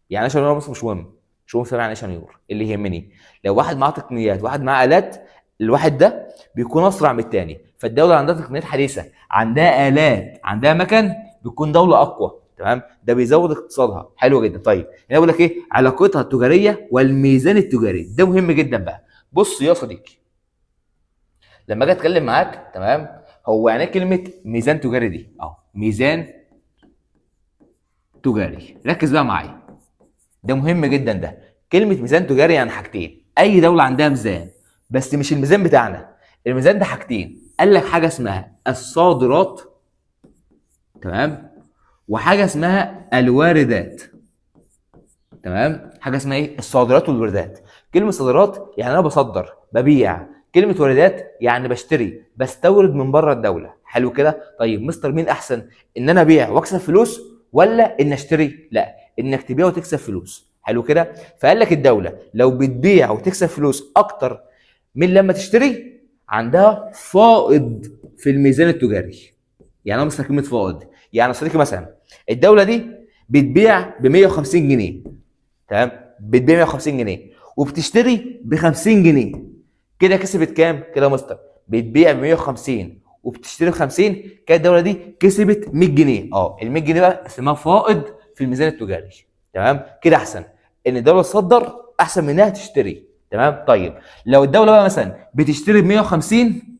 يعني ايه شنيور؟ بس مش مهم، مش مهم يعني ايه شنيور. اللي يهمني لو واحد معاه تقنيات واحد معاه الات، الواحد ده بيكون اسرع من الثاني. فالدوله عندها تقنيات حديثه، عندها الات، عندها مكن، بتكون دوله اقوى، تمام. ده بيزود اقتصادها. حلو جدا. طيب هنا بقول لك ايه؟ علاقتها التجاريه والميزان التجاري، ده مهم جدا بقى. بص يا صديقي، لما اجي اتكلم معاك، تمام، هو يعني كلمه ميزان تجاري دي اهو، ميزان تجاري، ركز بقى معايا، ده مهم جدا. ده كلمه ميزان تجاري يعني حاجتين. اي دوله عندها ميزان، بس مش الميزان بتاعنا. الميزان ده حاجتين، قال لك حاجه اسمها الصادرات، تمام، وحاجه اسمها الواردات، تمام. حاجه اسمها ايه؟ الصادرات والواردات. كلمه صادرات يعني انا بصدر ببيع، كلمه واردات يعني بشتري بستورد من بره الدوله. حلو كده. طيب مستر مين احسن، ان انا ابيع واكسب فلوس ولا ان اشتري؟ لا، انك تبيع وتكسب فلوس. حلو كده. فقال لك الدوله لو بتبيع وتكسب فلوس اكتر من لما تشتري، عندها فائض في الميزان التجاري. يعني انا مثلا كلمه فائض يعني صديقي مثلا الدوله دي بتبيع ب 150 جنيه، تمام، بتبيع 150 جنيه وبتشتري ب 50 جنيه، كده كسبت كام؟ كده يا مستر بتبيع ب 150 وبتشتري ب 50، كده الدوله دي كسبت 100 جنيه. ال 100 جنيه بقى اسمها فائض في الميزان التجاري، تمام. كده احسن ان الدوله تصدر احسن من انها تشتري، تمام. طيب لو الدوله بقى مثلا بتشتري ب 150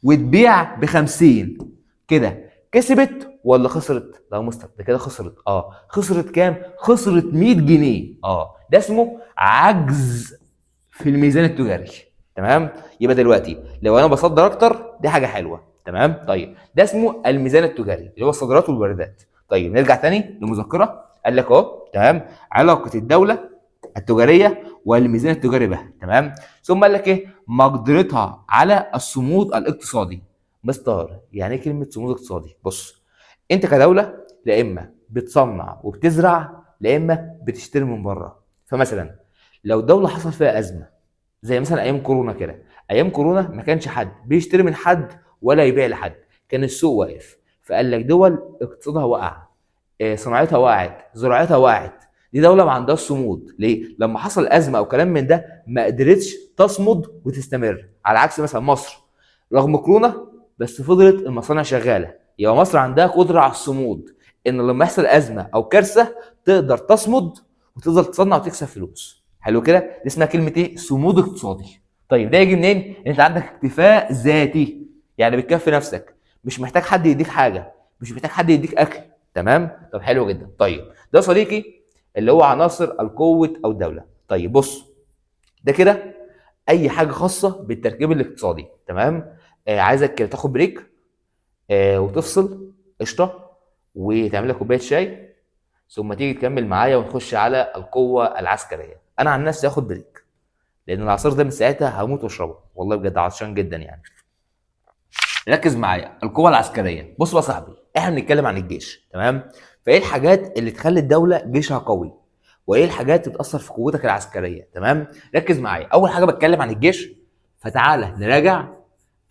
وتبيع ب 50، كده كسبت ولا خسرت؟ لا يا مستر ده كده خسرت. خسرت كام؟ خسرت 100 جنيه. ده اسمه عجز في الميزان التجاري، تمام. يبقى دلوقتي لو انا بصدر اكتر دي حاجه حلوه، تمام. طيب ده اسمه الميزان التجاري اللي هو الصادرات والواردات. طيب نرجع تاني للمذكره. قال لك اهو، تمام، علاقه الدوله التجاريه والميزان التجاري بها. تمام. ثم قال لك ايه؟ مقدرتها على الصمود الاقتصادي. مستر يعني ايه كلمه صمود اقتصادي؟ بص، انت كدوله لا اما بتصنع وبتزرع لا اما بتشتري من بره. فمثلا لو دوله حصل فيها ازمه زي مثلا ايام كورونا كده، ايام كورونا ما كانش حد بيشتري من حد ولا يبيع لحد، كان السوق واقف. فقال لك دول اقتصادها وقع، صناعتها وقعت، زراعتها وقعت، دي دوله ما عندهاش صمود. ليه؟ لما حصل ازمه او كلام من ده ما قدرتش تصمد وتستمر. على عكس مثلا مصر، رغم كورونا بس فضلت المصانع شغاله. يبقى مصر عندها قدره على الصمود، ان لما يحصل ازمه او كارثه تقدر تصمد وتفضل تصنع وتكسب فلوس. حلو كده؟ دي اسمها كلمه ايه؟ صمود اقتصادي. طيب ده يجي منين؟ انت عندك اكتفاء ذاتي، يعني بتكفي نفسك، مش محتاج حد يديك حاجه، مش محتاج حد يديك اكل. تمام؟ طب حلو جدا. طيب ده صديقي اللي هو عناصر القوه او الدوله. طيب بص، ده كده اي حاجه خاصه بالتركيب الاقتصادي. تمام. عايزك كده تاخد بريك وتفصل قشطه وتعمل لك كوبايه شاي، ثم تيجي تكمل معايا ونخش على القوه العسكريه. انا عن نفسي هاخد بريك لان العصير ده من ساعتها هموت واشربه، والله بجد عطشان جدا يعني. ركز معايا. القوه العسكريه، بص بقى يا صاحبي، احنا بنتكلم عن الجيش. تمام. فايه الحاجات اللي تخلي الدوله جيشها قوي؟ وايه الحاجات اللي بتاثر في قوتك العسكريه؟ تمام. ركز معايا. اول حاجه بتكلم عن الجيش، فتعالى نراجع.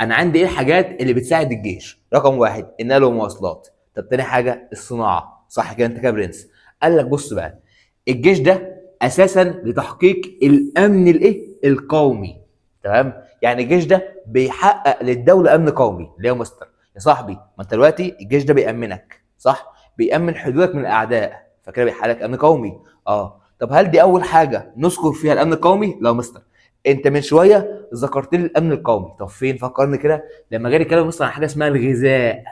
انا عندي ايه الحاجات اللي بتساعد الجيش؟ رقم واحد النقل والمواصلات. طب تاني حاجه الصناعه. صح كده؟ انت كده برنس. قال لك بص بقى، الجيش ده اساسا لتحقيق الامن الايه؟ القومي. تمام. يعني الجيش ده بيحقق للدوله امن قومي. ليه يا مستر؟ يا صاحبي ما انت دلوقتي الجيش ده بيامنك، صح؟ بيامن حدودك من الاعداء، فكده بيحقق لك امن قومي. طب هل دي اول حاجه نذكر فيها الامن القومي؟ لا يا مستر، انت من شويه ذكرت لي الامن القومي. طب فين؟ فكرني كده. لما جالي كلام مثلا عن حاجه اسمها الغذاء.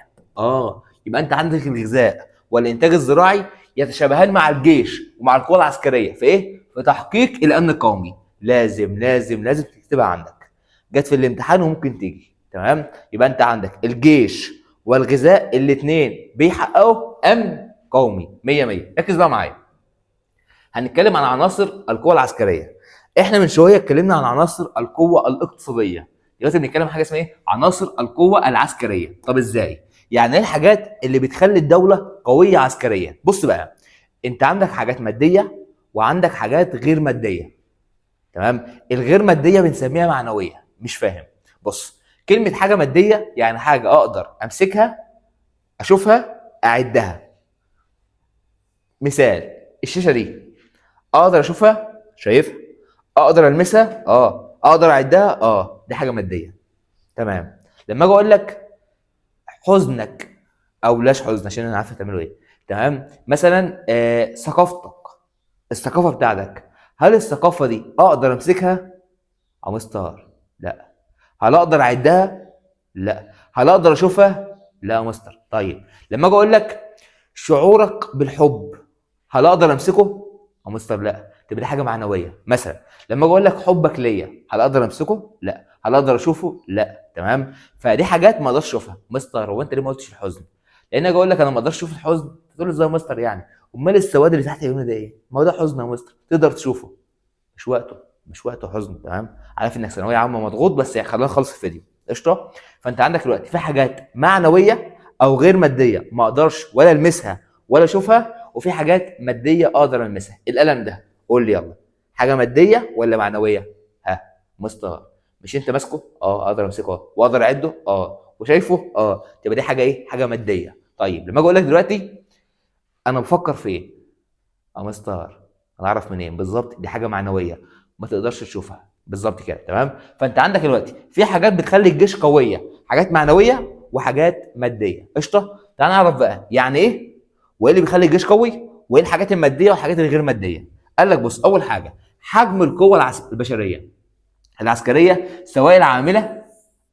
يبقى انت عندك الغذاء والانتاج الزراعي يتشابهان مع الجيش ومع القوى العسكريه في ايه؟ في تحقيق الامن القومي. لازم لازم لازم تكتبها عندك، جت في الامتحان وممكن تيجي. تمام. يبقى انت عندك الجيش والغذاء الاثنين بيحققوا امن قومي. 100 100. ركز بقى معايا. هنتكلم عن عناصر القوى العسكريه. احنا من شويه اتكلمنا عن عناصر القوه الاقتصاديه، دلوقتي بنتكلم عن حاجه اسمها ايه؟ عناصر القوه العسكريه. طب ازاي؟ يعني ايه الحاجات اللي بتخلي الدوله قويه عسكريا؟ بص بقى، انت عندك حاجات ماديه وعندك حاجات غير ماديه. تمام. الغير ماديه بنسميها معنويه. مش فاهم؟ بص، كلمه حاجه ماديه يعني حاجه اقدر امسكها، اشوفها، اعدها. مثال الشاشه دي، اقدر اشوفها، شايفها، اقدر المسها، اقدر اعدها، دي حاجه ماديه. تمام. لما اجي اقول لك حزنك، او لاش حزن عشان انا عارف هتعملوا ايه. تمام. مثلا ثقافتك، الثقافه بتاعتك، هل الثقافه دي اقدر امسكها او مستر؟ لا. هل اقدر اعدها؟ لا. هل اقدر اشوفها؟ لا يا مستر. طيب لما اجي اقول لك شعورك بالحب، هل اقدر امسكه يا مستر؟ لا. تبقى دي حاجه معنويه. مثلا لما اجي اقول لك حبك ليا، هل اقدر امسكه؟ لا. هل اقدر اشوفه؟ لا. تمام. فدي حاجات ما اقدرش اشوفها. مستر هو انت ليه ما قلتش الحزن؟ لان اجي اقول لك انا ما اقدرش اشوف الحزن، تقول لي ازاي يا مستر يعني؟ امال السواد اللي تحت عيوني ده ايه؟ ما هو ده حزن يا مستر، تقدر تشوفه. مش وقته، مش وقته حزن. تمام. عارف انك ثانويه عامه مضغوط، بس يعني خلينا نخلص الفيديو قشطه. فانت عندك دلوقتي في حاجات معنويه او غير ماديه ما اقدرش ولا المسها ولا اشوفها، وفي حاجات ماديه اقدر المسها. القلم ده قول لي يلا، حاجه ماديه ولا معنويه؟ ها مستر؟ مش انت ماسكه؟ اقدر امسكه واقدر اعده وشايفه تبقى دي حاجه ايه؟ حاجه ماديه. طيب لما اجي اقول لك دلوقتي انا بفكر في ايه مستر؟ انا اعرف منين بالظبط؟ دي حاجه معنويه ما تقدرش تشوفها. بالظبط كده. تمام. فانت عندك دلوقتي في حاجات بتخلي الجيش قويه، حاجات معنويه وحاجات ماديه قشطه. تعال نعرف بقى يعني ايه وايه اللي بيخلي الجيش قوي وايه الحاجات الماديه والحاجات الغير ماديه. قال لك بص، اول حاجه حجم القوه البشريه العسكريه، سواء العامله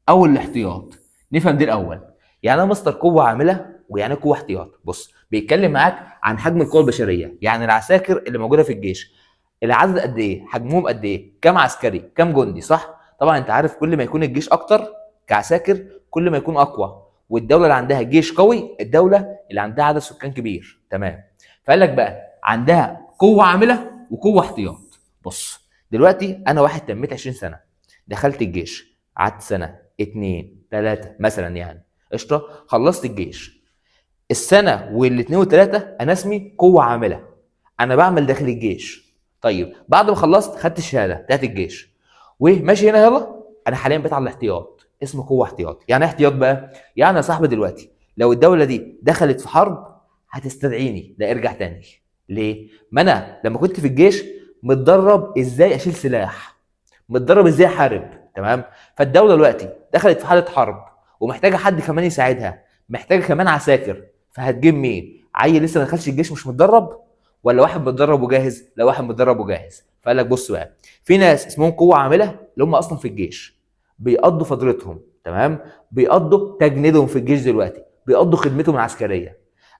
او الاحتياط. نفهم دي الاول. يعني ايه مصدر قوه عامله ويعني ايه قوه احتياط؟ بص، بيتكلم معاك عن حجم القوه البشريه، يعني العساكر اللي موجوده في الجيش، العدد قد ايه، حجمهم قد ايه، كام عسكري، كام جندي. صح؟ طبعا انت عارف كل ما يكون الجيش اكتر كعساكر كل ما يكون اقوى، والدوله اللي عندها جيش قوي الدوله اللي عندها عدد سكان كبير. تمام. فقال لك بقى عندها قوه عامله وقوه احتياط. بص دلوقتي انا واحد تميت 20 سنه، دخلت الجيش، قعدت سنه 2 3 مثلا يعني، قشطه، خلصت الجيش. السنه والاثنين والثلاثه انا اسمي قوه عامله، انا بعمل داخل الجيش. طيب بعد ما خلصت خدت الشهاده بتاعت الجيش وماشي هنا، يلا انا حاليا بقيت على الاحتياط، اسمه قوه احتياط. يعني ايه احتياط بقى؟ يعني يا صاحبي دلوقتي لو الدوله دي دخلت في حرب هتستدعيني، لا ارجع تاني. ليه؟ ما انا لما كنت في الجيش متدرب ازاي اشيل سلاح، متدرب ازاي احارب، تمام؟ فالدوله دلوقتي دخلت في حاله حرب ومحتاجه حد كمان يساعدها، محتاجه كمان عساكر، فهتجيب مين؟ عيل لسه ما دخلش الجيش مش متدرب، ولا واحد متدرب وجاهز؟ لا، واحد متدرب وجاهز. فقال لك بص بقى، في ناس اسمهم قوه عامله اللي هم اصلا في الجيش بيقضوا فترتهم، تمام، بيقضوا تجنيدهم في الجيش دلوقتي، بيقضوا خدمتهم العسكريه،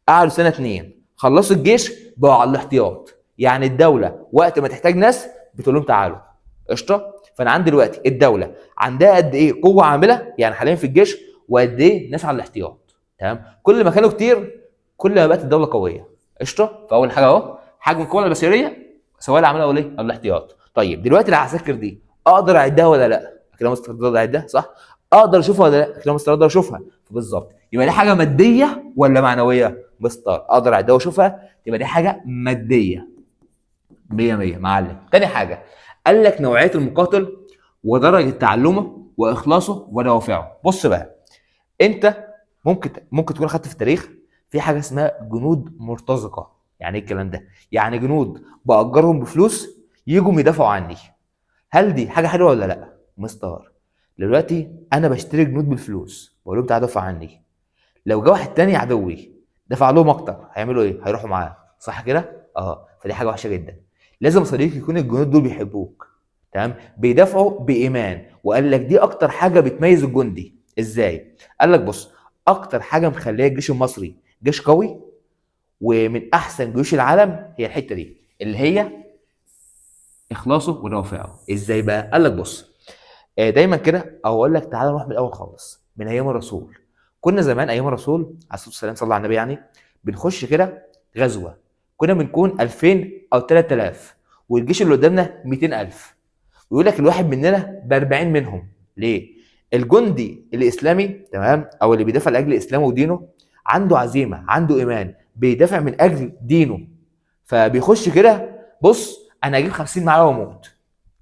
قعدوا سنه 2 خلصوا الجيش بقوا على الاحتياط. يعني الدوله وقت ما تحتاج ناس بتقول لهم تعالوا، قشطه. فانا عندي دلوقتي الدوله عندها قد ايه قوه عامله يعني حاليا في الجيش، وقد ايه ناس على الاحتياط، تمام؟ كل ما كانوا كتير كل ما بقت الدوله قويه، قشطه. فاول حاجه اهو حجم القوه البشريه سواء العامله ولا ايه الاحتياط. طيب دلوقتي العساكر دي اقدر اعدها ولا لا؟ كده مستقدر اعدها صح؟ اقدر اشوفها ولا لا؟ كده مستقدر اشوفها. بالظبط، يبقى دي حاجه ماديه ولا معنويه؟ مستر اقدر اعدها واشوفها، يبقى دي حاجه ماديه. 100 100 معلم. تاني حاجه قال لك نوعيه المقاتل ودرجه تعلمه واخلاصه ودوافعه. بص بقى، انت ممكن تكون خدت في التاريخ في حاجه اسمها جنود مرتزقه. يعني ايه الكلام ده؟ يعني جنود باجرهم بفلوس يجوا يدافعوا عني. هل دي حاجه حلوه ولا لا؟ مستر دلوقتي انا بشتري جنود بالفلوس بقول لهم تعالوا دافعوا عني، لو جه واحد تاني عدوي دفع لهم اكتر هيعملوا ايه؟ هيروحوا معاه، صح كده؟ فدي حاجه وحشه جدا. لازم يا صديقي يكون الجنود دول بيحبوك، تمام، بيدافعوا بايمان. وقال لك دي اكتر حاجه بتميز الجندي. ازاي؟ قال لك بص، اكتر حاجه مخليه الجيش المصري جيش قوي ومن احسن جيوش العالم هي الحته دي اللي هي اخلاصه ودوافعه. ازاي بقى؟ قال لك بص، دايما كده، او اقول لك تعالى نروح من الاول خالص من ايام الرسول. كنا زمان ايام الرسول عليه الصلاه والسلام، صلى على النبي، يعني بنخش كده غزوه، كنا بنكون 2000 او 3000 والجيش اللي قدامنا 200000، ويقول لك الواحد مننا ب 40 منهم. ليه؟ الجندي الاسلامي، تمام، او اللي بيدافع لاجل اسلامه ودينه عنده عزيمه، عنده ايمان، بيدافع من اجل دينه. فبيخش كده، بص انا هجيب 50 معايا واموت،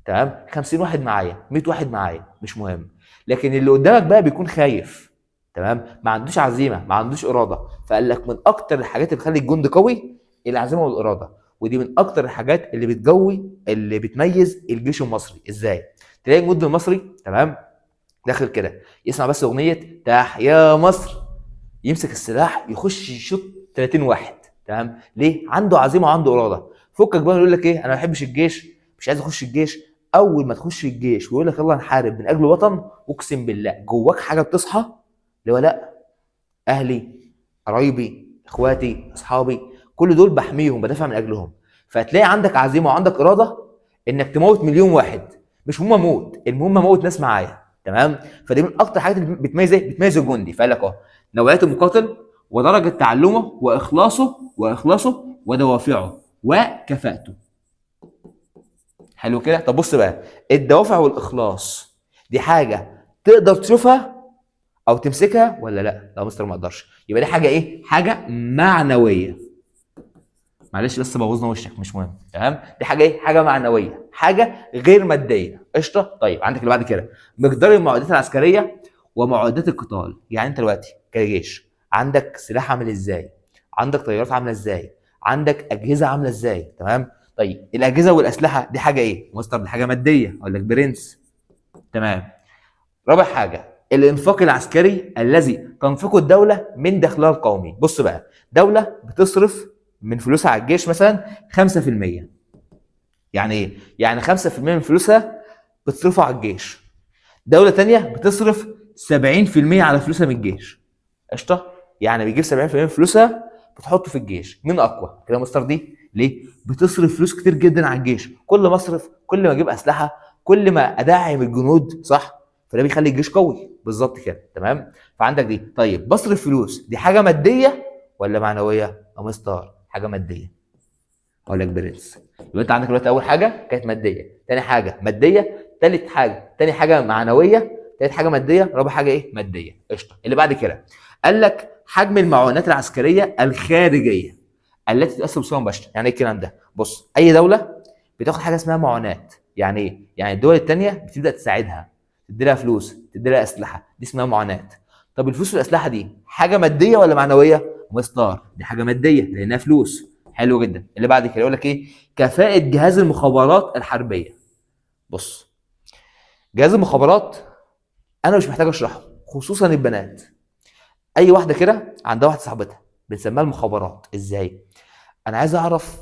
تمام، 50 واحد معايا، 100 واحد معايا، مش مهم. لكن اللي قدامك بقى بيكون خايف، تمام، ما عندوش عزيمه، ما عندوش اراده. فقال لك من اكتر الحاجات اللي بتخلي الجند قوي العزيمه والاراده، ودي من اكتر الحاجات اللي بتجوي اللي بتميز الجيش المصري. ازاي؟ تلاقي الجند المصري، تمام، داخل كده يسمع بس اغنيه تحيا مصر، يمسك السلاح يخش يشوط 30 واحد، تمام. ليه؟ عنده عزيمه وعنده اراده. فكك بقى يقول لك ايه انا ما بحبش الجيش، مش عايز اخش الجيش. اول ما تخش الجيش ويقول لك يلا نحارب من اجل الوطن، اقسم بالله جواك حاجه بتصحى، اللي هو لا، اهلي، قرايبي، اخواتي، اصحابي، كل دول بحميهم، بدافع من اجلهم. فهتلاقي عندك عزيمه وعندك اراده انك تموت مليون واحد، مش مهم اموت، المهم اموت ناس معايا، تمام. فدي من اكتر حاجات اللي بتميز ايه؟ بتميز الجندي. فقال لك نوعيه المقاتل ودرجه تعلمه واخلاصه ودوافعه وكفاءته. حلو كده. طب بص بقى، الدوافع والاخلاص دي حاجه تقدر تشوفها او تمسكها ولا لا؟ لا مستر ما اقدرش. يبقى دي حاجه ايه؟ حاجه معنويه. معلش بس بوظنا وشك، مش مهم، تمام. دي حاجه ايه؟ حاجه معنويه، حاجه غير ماديه، قشطه. طيب عندك اللي بعد كده مقدار المعدات العسكريه ومعدات القتال. يعني انت دلوقتي كجيش عندك سلاح عامل ازاي، عندك طيارات عامله ازاي، عندك اجهزه عامله ازاي، تمام. طيب الاجهزه والاسلحه دي حاجه ايه؟ مستر دي حاجه ماديه، اقول لك برنس، تمام. رابع حاجه الانفاق العسكري الذي تنفقه الدوله من دخلها القومي. بص بقى، دوله بتصرف من فلوسها على الجيش مثلا 5%. يعني ايه؟ يعني 5% من فلوسها بتصرفها على الجيش. دوله تانية بتصرف 70% على فلوسها من الجيش، قشطه. يعني بيجيب 70% من فلوسها بتحطه في الجيش. مين اقوى كده مستر؟ دي ليه؟ بتصرف فلوس كتير جدا على الجيش. كل ما اصرف كل ما اجيب اسلحه، كل ما ادعم الجنود، صح؟ فده بيخلي الجيش قوي، بالظبط كده، تمام. فعندك دي. طيب بصرف فلوس دي حاجه ماديه ولا معنويه يا مستر؟ حاجه ماديه. اقول لك برنس. يبقى انت عندك دلوقتي اول حاجه كانت ماديه، ثاني حاجه ماديه، ثالث حاجه ثاني حاجه معنويه، ثالث حاجه ماديه، رابع حاجه ايه؟ ماديه. قشطه. اللي بعد كده قال لك حجم المعونات العسكريه الخارجيه التي تؤثر بصوره مباشره. يعني ايه الكلام ده؟ بص، اي دوله بتاخد حاجه اسمها معونات. يعني ايه؟ يعني الدول الثانيه بتبدا تساعدها، تدي لها فلوس، تدي لها اسلحه، دي اسمها معونات. طب الفلوس والاسلحه دي حاجه ماديه ولا معنويه؟ مستار، دي حاجه ماديه لانها فلوس. حلو جدا. اللي بعد كده يقول لك ايه؟ كفاءه جهاز المخابرات الحربيه. بص، جهاز المخابرات انا مش محتاج اشرحه، خصوصا البنات. اي واحده كده عندها واحده صاحبتها بنسميها المخابرات. ازاي؟ انا عايز اعرف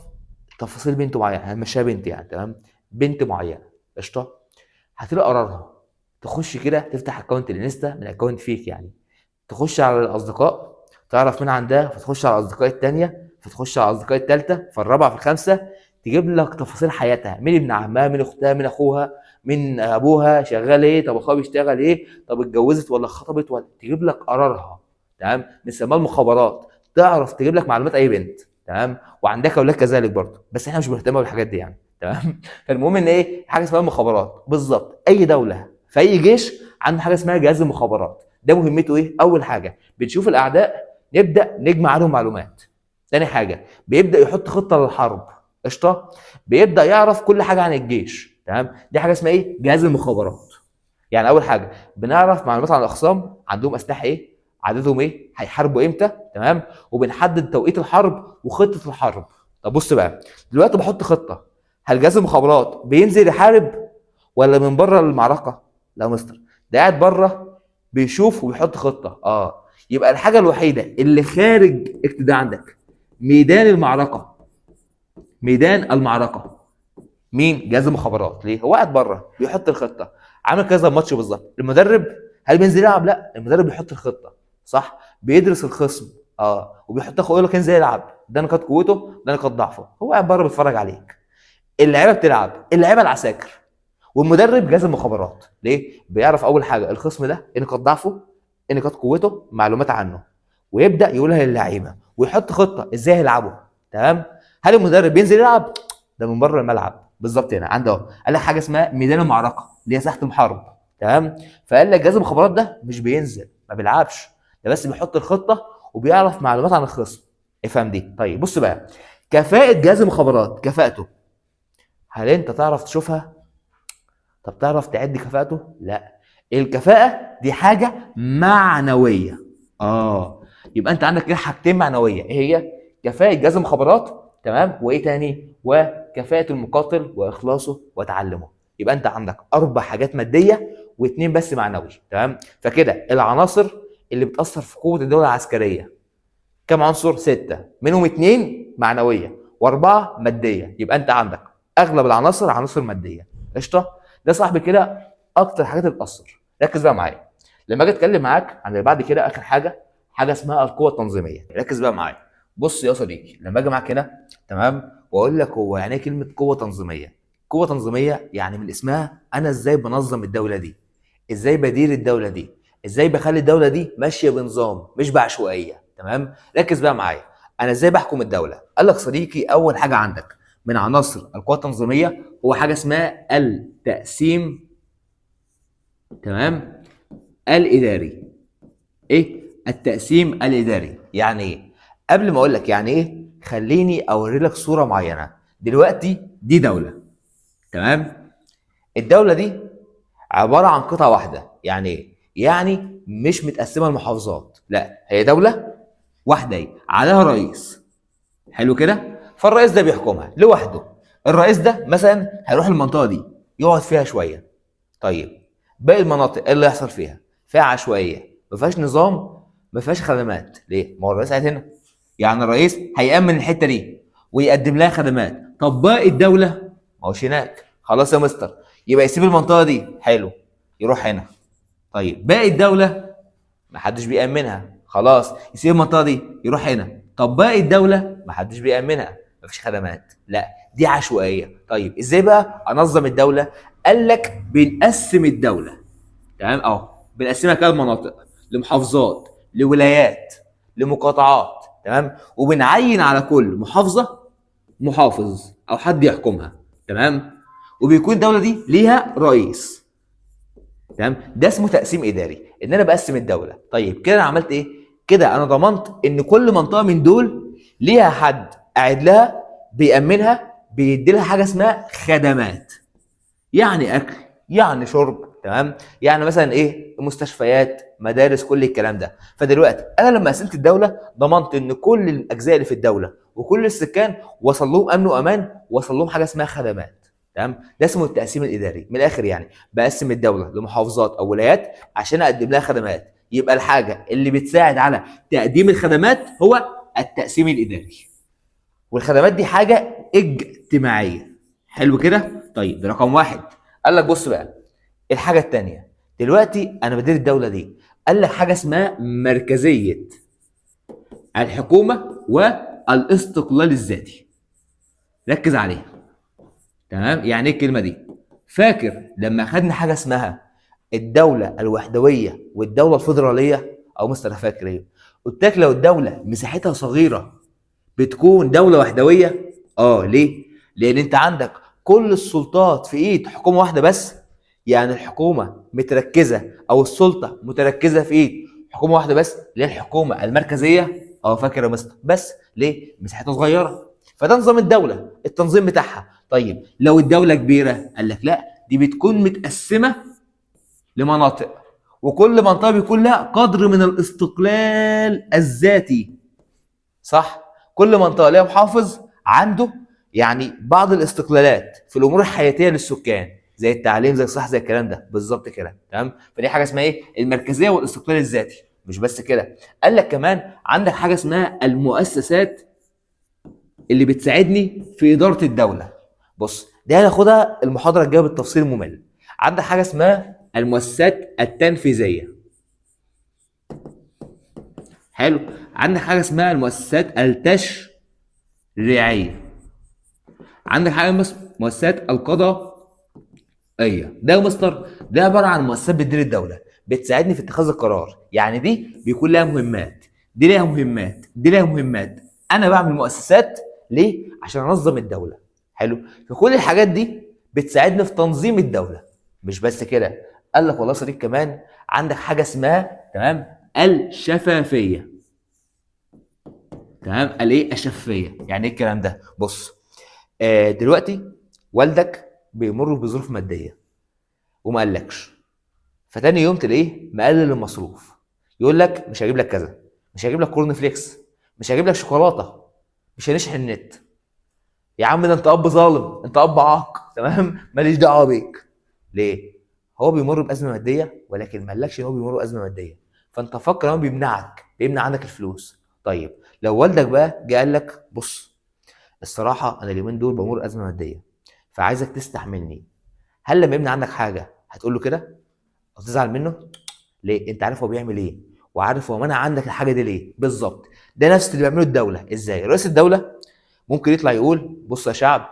تفاصيل بنت معينه، هنمشيها بنت يعني، تمام؟ بنت معينه. قشطه. هتلاقي قرارها، تخش كده تفتح اكونت الانستا من اكونت فيك يعني، تخش على الاصدقاء تعرف مين عندها، فتخش على الاصدقاء الثانيه، فتخش على الاصدقاء الثالثه، فالرابعه، في الخامسه، تجيب لك تفاصيل حياتها، مين ابن عمها، مين اختها، مين اخوها، مين ابوها، شغال ايه، طب اخوها بيشتغل ايه، طب اتجوزت ولا خطبت، ولا تجيب لك قرارها. تمام؟ بنسميها المخابرات. تعرف تجيب لك معلومات اي بنت. تمام؟ وعندك اولاد كذلك برضه، بس احنا مش بنهتم بالحاجات دي يعني. تمام؟ فالمهم ان ايه؟ حاجه اسمها المخابرات. بالظبط اي دوله في اي جيش عنده حاجه اسمها جهاز المخابرات. ده مهمته ايه؟ اول حاجه بنشوف الاعداء، نبدا نجمع عليهم معلومات. تاني حاجه بيبدا يحط خطه للحرب. قشطه. بيبدا يعرف كل حاجه عن الجيش. تمام؟ دي حاجه اسمها ايه؟ جهاز المخابرات. يعني اول حاجه بنعرف معلومات عن الاخصام، عندهم اسلحه ايه، عددهم ايه، هيحاربوا امتى. تمام؟ وبنحدد توقيت الحرب وخطه الحرب. طب بص بقى، دلوقتي بحط خطه، هل جهاز المخابرات بينزل يحارب ولا من بره المعركه؟ لا مستر، ده قاعد بره بيشوف وبيحط خطه. يبقى الحاجه الوحيده اللي خارج اكتداء عندك ميدان المعركه. ميدان المعركه مين؟ جهاز المخابرات. ليه؟ هو قاعد بره بيحط الخطه. عامل كذا ماتش بالظبط. المدرب هل بينزل يلعب؟ لا، المدرب بيحط الخطه. صح؟ بيدرس الخصم. وبيحط يقول لك انزل يلعب، ده نقاط قوته، ده نقاط ضعفه. هو قاعد بره بيتفرج عليك. اللعيبه بتلعب، اللعيبه العساكر، والمدرب جهاز المخابرات. ليه؟ بيعرف اول حاجه الخصم ده ايه نقاط ضعفه، ايه نقاط قوته، معلومات عنه، ويبدا يقولها للعيبه ويحط خطه ازاي هيلعبوا. تمام؟ هل المدرب بينزل يلعب؟ ده من بره الملعب. بالظبط. هنا عنده قال لك حاجه اسمها ميدان المعركه اللي هي ساحه الحرب. تمام؟ فقال لك جهاز المخابرات ده مش بينزل، ما بيلعبش، ده بس بيحط الخطه وبيعرف معلومات عن الخصم. افهم دي. طيب بص بقى، كفاءه جهاز المخابرات، كفاءته هل انت تعرف تشوفها؟ طب تعرف تعد كفاءته؟ لا. الكفاءة دي حاجة معنوية. يبقى انت عندك كده حاجتين معنوية، ايه هي؟ كفاءة جهاز المخابرات، تمام، وايه تاني؟ وكفاءة المقاتل واخلاصه وتعلمه. يبقى انت عندك 4 حاجات مادية واثنين بس معنوي. تمام؟ فكده العناصر اللي بتأثر في قوة الدولة العسكرية كم عنصر؟ 6، منهم 2 معنوية و4 مادية. يبقى انت عندك اغلب العناصر عناصر مادية. قشطة؟ ده صاحبي كده اكتر حاجات اللي بتاثر. ركز بقى معايا لما اجي اتكلم معاك عن اللي بعد كده. اخر حاجه حاجه اسمها القوه التنظيميه. ركز بقى معايا. بص يا صديقي، لما اجي معاك هنا، تمام، واقول لك هو يعني ايه كلمه قوه تنظيميه. قوه تنظيميه يعني من اسمها انا ازاي بنظم الدوله دي، ازاي بدير الدوله دي، ازاي بخلي الدوله دي ماشيه بنظام مش بعشوائيه. تمام؟ ركز بقى معايا، انا ازاي بحكم الدوله. قال لك صديقي اول حاجه عندك من عناصر القوه التنظيميه هو حاجه اسمها التقسيم، تمام، الاداري. ايه التقسيم الاداري؟ يعني ايه؟ قبل ما اقول لك يعني ايه، خليني اوري لك صوره معينه. دلوقتي دي دوله، تمام؟ الدوله دي عباره عن قطعه واحده. يعني ايه؟ يعني مش متقسمه لمحافظات، لا، هي دوله واحده عليها رئيس. حلو كده؟ فالرئيس ده بيحكمها لوحده. الرئيس ده مثلا هيروح المنطقه دي يقعد فيها شويه. طيب باقي المناطق ايه اللي يحصل فيها؟ فيها عشوائيه، ما فيهاش نظام، ما فيهاش خدمات. ليه؟ ما هو الرئيس قاعد هنا، يعني الرئيس هيأمن الحته دي ويقدم لها خدمات. طب باقي الدوله ما هوش هناك. خلاص يا مستر، يبقى يسيب المنطقه دي. حلو، يروح هنا. طيب باقي الدوله ما حدش بيأمنها. خلاص، يسيب المنطقه دي يروح هنا. طب باقي الدوله ما حدش بيأمنها، ما فيش خدمات. لا، دي عشوائيه. طيب ازاي بقى انظم الدوله؟ قال لك بنقسم الدوله. تمام؟ بنقسمها كده لمناطق، لمحافظات، لولايات، لمقاطعات. تمام؟ وبنعين على كل محافظه محافظ او حد يحكمها، تمام؟ وبيكون الدوله دي ليها رئيس، تمام؟ ده اسمه تقسيم اداري، ان انا بقسم الدوله. طيب كده انا عملت ايه؟ كده انا ضمنت ان كل منطقه من دول ليها حد قاعد لها بيأمنها، بيدي لها حاجه اسمها خدمات، يعني اكل، يعني شرب، تمام؟ يعني مثلا ايه، مستشفيات، مدارس، كل الكلام ده. فدلوقتي انا لما قسمت الدوله ضمنت ان كل الاجزاء اللي في الدوله وكل السكان وصل لهم امن وامان، وصل لهم حاجه اسمها خدمات، تمام؟ ده اسمه التقسيم الاداري. من الاخر يعني بقسم الدوله لمحافظات او ولايات عشان اقدم لها خدمات، يبقى الحاجه اللي بتساعد على تقديم الخدمات هو التقسيم الاداري، والخدمات دي حاجه اجتماعيه. حلو كده؟ طيب ده رقم واحد. قال لك بص بقى، الحاجه الثانيه، دلوقتي انا بدير الدوله دي، قال لك حاجه اسمها مركزيه الحكومه والاستقلال الذاتي. ركز عليها، تمام؟ يعني ايه الكلمه دي؟ فاكر لما خدنا حاجه اسمها الدوله الوحدويه والدوله الفيدراليه؟ او مستر فاكر ايه؟ قلت لك لو الدوله مساحتها صغيره بتكون دوله وحدويه. ليه؟ لان انت عندك كل السلطات في ايد حكومه واحده بس، يعني الحكومه متركزه او السلطه متركزه في ايد حكومه واحده بس، اللي هي الحكومه المركزيه. فاكر يا مستر؟ بس ليه؟ مساحتها صغيره، فده نظام الدوله، التنظيم بتاعها. طيب لو الدوله كبيره، قال لك لا، دي بتكون متقسمه لمناطق، وكل منطقه بيكون لها قدر من الاستقلال الذاتي، صح؟ كل منطقه ليها محافظ عنده يعني بعض الاستقلالات في الامور الحياتيه للسكان، زي التعليم، زي الصحه، زي الكلام ده بالظبط كده، تمام؟ فدي حاجه اسمها ايه؟ المركزيه والاستقلال الذاتي. مش بس كده، قال لك كمان عندك حاجه اسمها المؤسسات اللي بتساعدني في اداره الدوله. بص دي هناخدها المحاضره الجايه بالتفصيل الممل. عندك حاجه اسمها المؤسسات التنفيذيه. حلو. عندك حاجه اسمها المؤسسات التشريعيه. عندك حاجه مؤسسات القضائيه. ده يا مستر، ده عباره عن مؤسسات بتدير الدوله، بتساعدني في اتخاذ القرار. يعني دي بيكون لها مهمات، دي ليها مهمات، دي ليها مهمات. انا بعمل مؤسسات ليه؟ عشان انظم الدوله. حلو. فكل الحاجات دي بتساعدني في تنظيم الدوله. مش بس كده، قال لك والله صديق كمان عندك حاجه اسمها، تمام، الشفافيه. تمام؟ الايه؟ الشفافيه. يعني ايه الكلام ده؟ بص، دلوقتي والدك بيمر بظروف ماديه وما قالكش، فتاني يوم تلاقيه مقلل المصروف، يقول لك مش هجيب لك كذا، مش هجيب لك كورن فليكس، مش هجيب لك شوكولاته، مش هنشحن النت. يا عم ده انت اب ظالم، انت اب عاق، تمام؟ ماليش دعوه بيك. ليه؟ هو بيمر بازمه ماديه، ولكن ما قالكش ان هو بيمر بازمه ماديه، فانت فكر ان هو بيمنع عنك الفلوس. طيب لو والدك بقى جه قال لك بص، الصراحه انا اليومين دول بمر ازمه ماديه، فعايزك تستحملني، هل لما يمنع عنك حاجه هتقول له كده او تزعل منه؟ ليه؟ انت عارف هو بيعمل ايه، وعارف هو منع عندك الحاجه دي ليه بالظبط. ده نفس اللي بيعمله الدوله. ازاي؟ رئيس الدوله ممكن يطلع يقول بص يا شعب،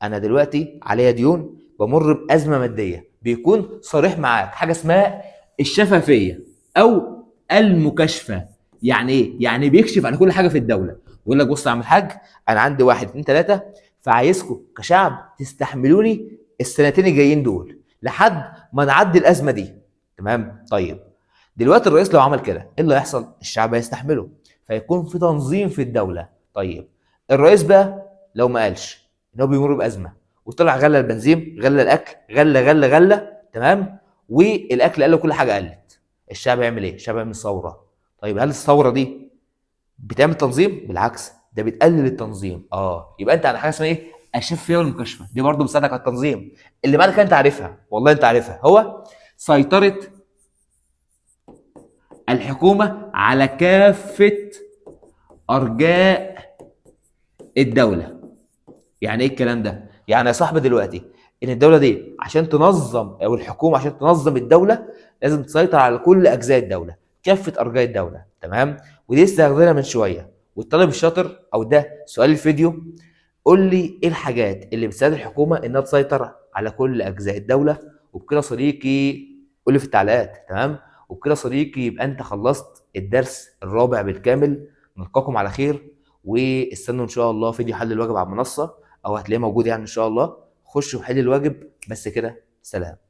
انا دلوقتي عليا ديون، بمر بازمه ماديه، بيكون صريح معاك، حاجه اسمها الشفافيه او المكاشفه. يعني ايه؟ يعني بيكشف عن كل حاجه في الدوله، ويقول لك بص يا عم الحاج، انا عندي واحد اتنين تلاته، فعايزكم كشعب تستحملوني السنتين الجايين دول لحد ما نعدي الازمه دي، تمام؟ طيب دلوقتي الرئيس لو عمل كده ايه اللي هيحصل؟ الشعب هيستحمله، فيكون في تنظيم في الدوله. طيب الرئيس بقى لو ما قالش ان هو بيمر بازمه، وطلع غلى البنزين، غلى الاكل، غلى، تمام، والاكل قل وكل حاجه قلت، الشعب يعمل ايه؟ الشعب يعمل ثوره. طيب هل الثوره دي بتعمل تنظيم؟ بالعكس، ده بتقلل التنظيم. يبقى انت على حاجه اسمها ايه؟ الشفافيه والمكاشفه، دي برضه بتساعدك على التنظيم. اللي بعد كده انت عارفها، والله انت عارفها، هو سيطره الحكومه على كافه ارجاء الدوله. يعني ايه الكلام ده؟ يعني يا صاحبي دلوقتي ان الدوله دي عشان تنظم، او الحكومه عشان تنظم الدوله، لازم تسيطر على كل اجزاء الدوله، كافه ارجاء الدوله، تمام؟ ودي لسه واخدينها من شويه. والطالب الشاطر، او ده سؤال الفيديو، قول لي ايه الحاجات اللي بتساعد الحكومه انها تسيطر على كل اجزاء الدوله. وبكده صديقي قول لي في التعليقات، تمام؟ وبكده صديقي يبقى انت خلصت الدرس الرابع بالكامل. نلقاكم على خير، واستنوا ان شاء الله فيديو حل الواجب على المنصه، او هتلاقيه موجود يعني ان شاء الله. خشوا حل الواجب بس كده، سلام.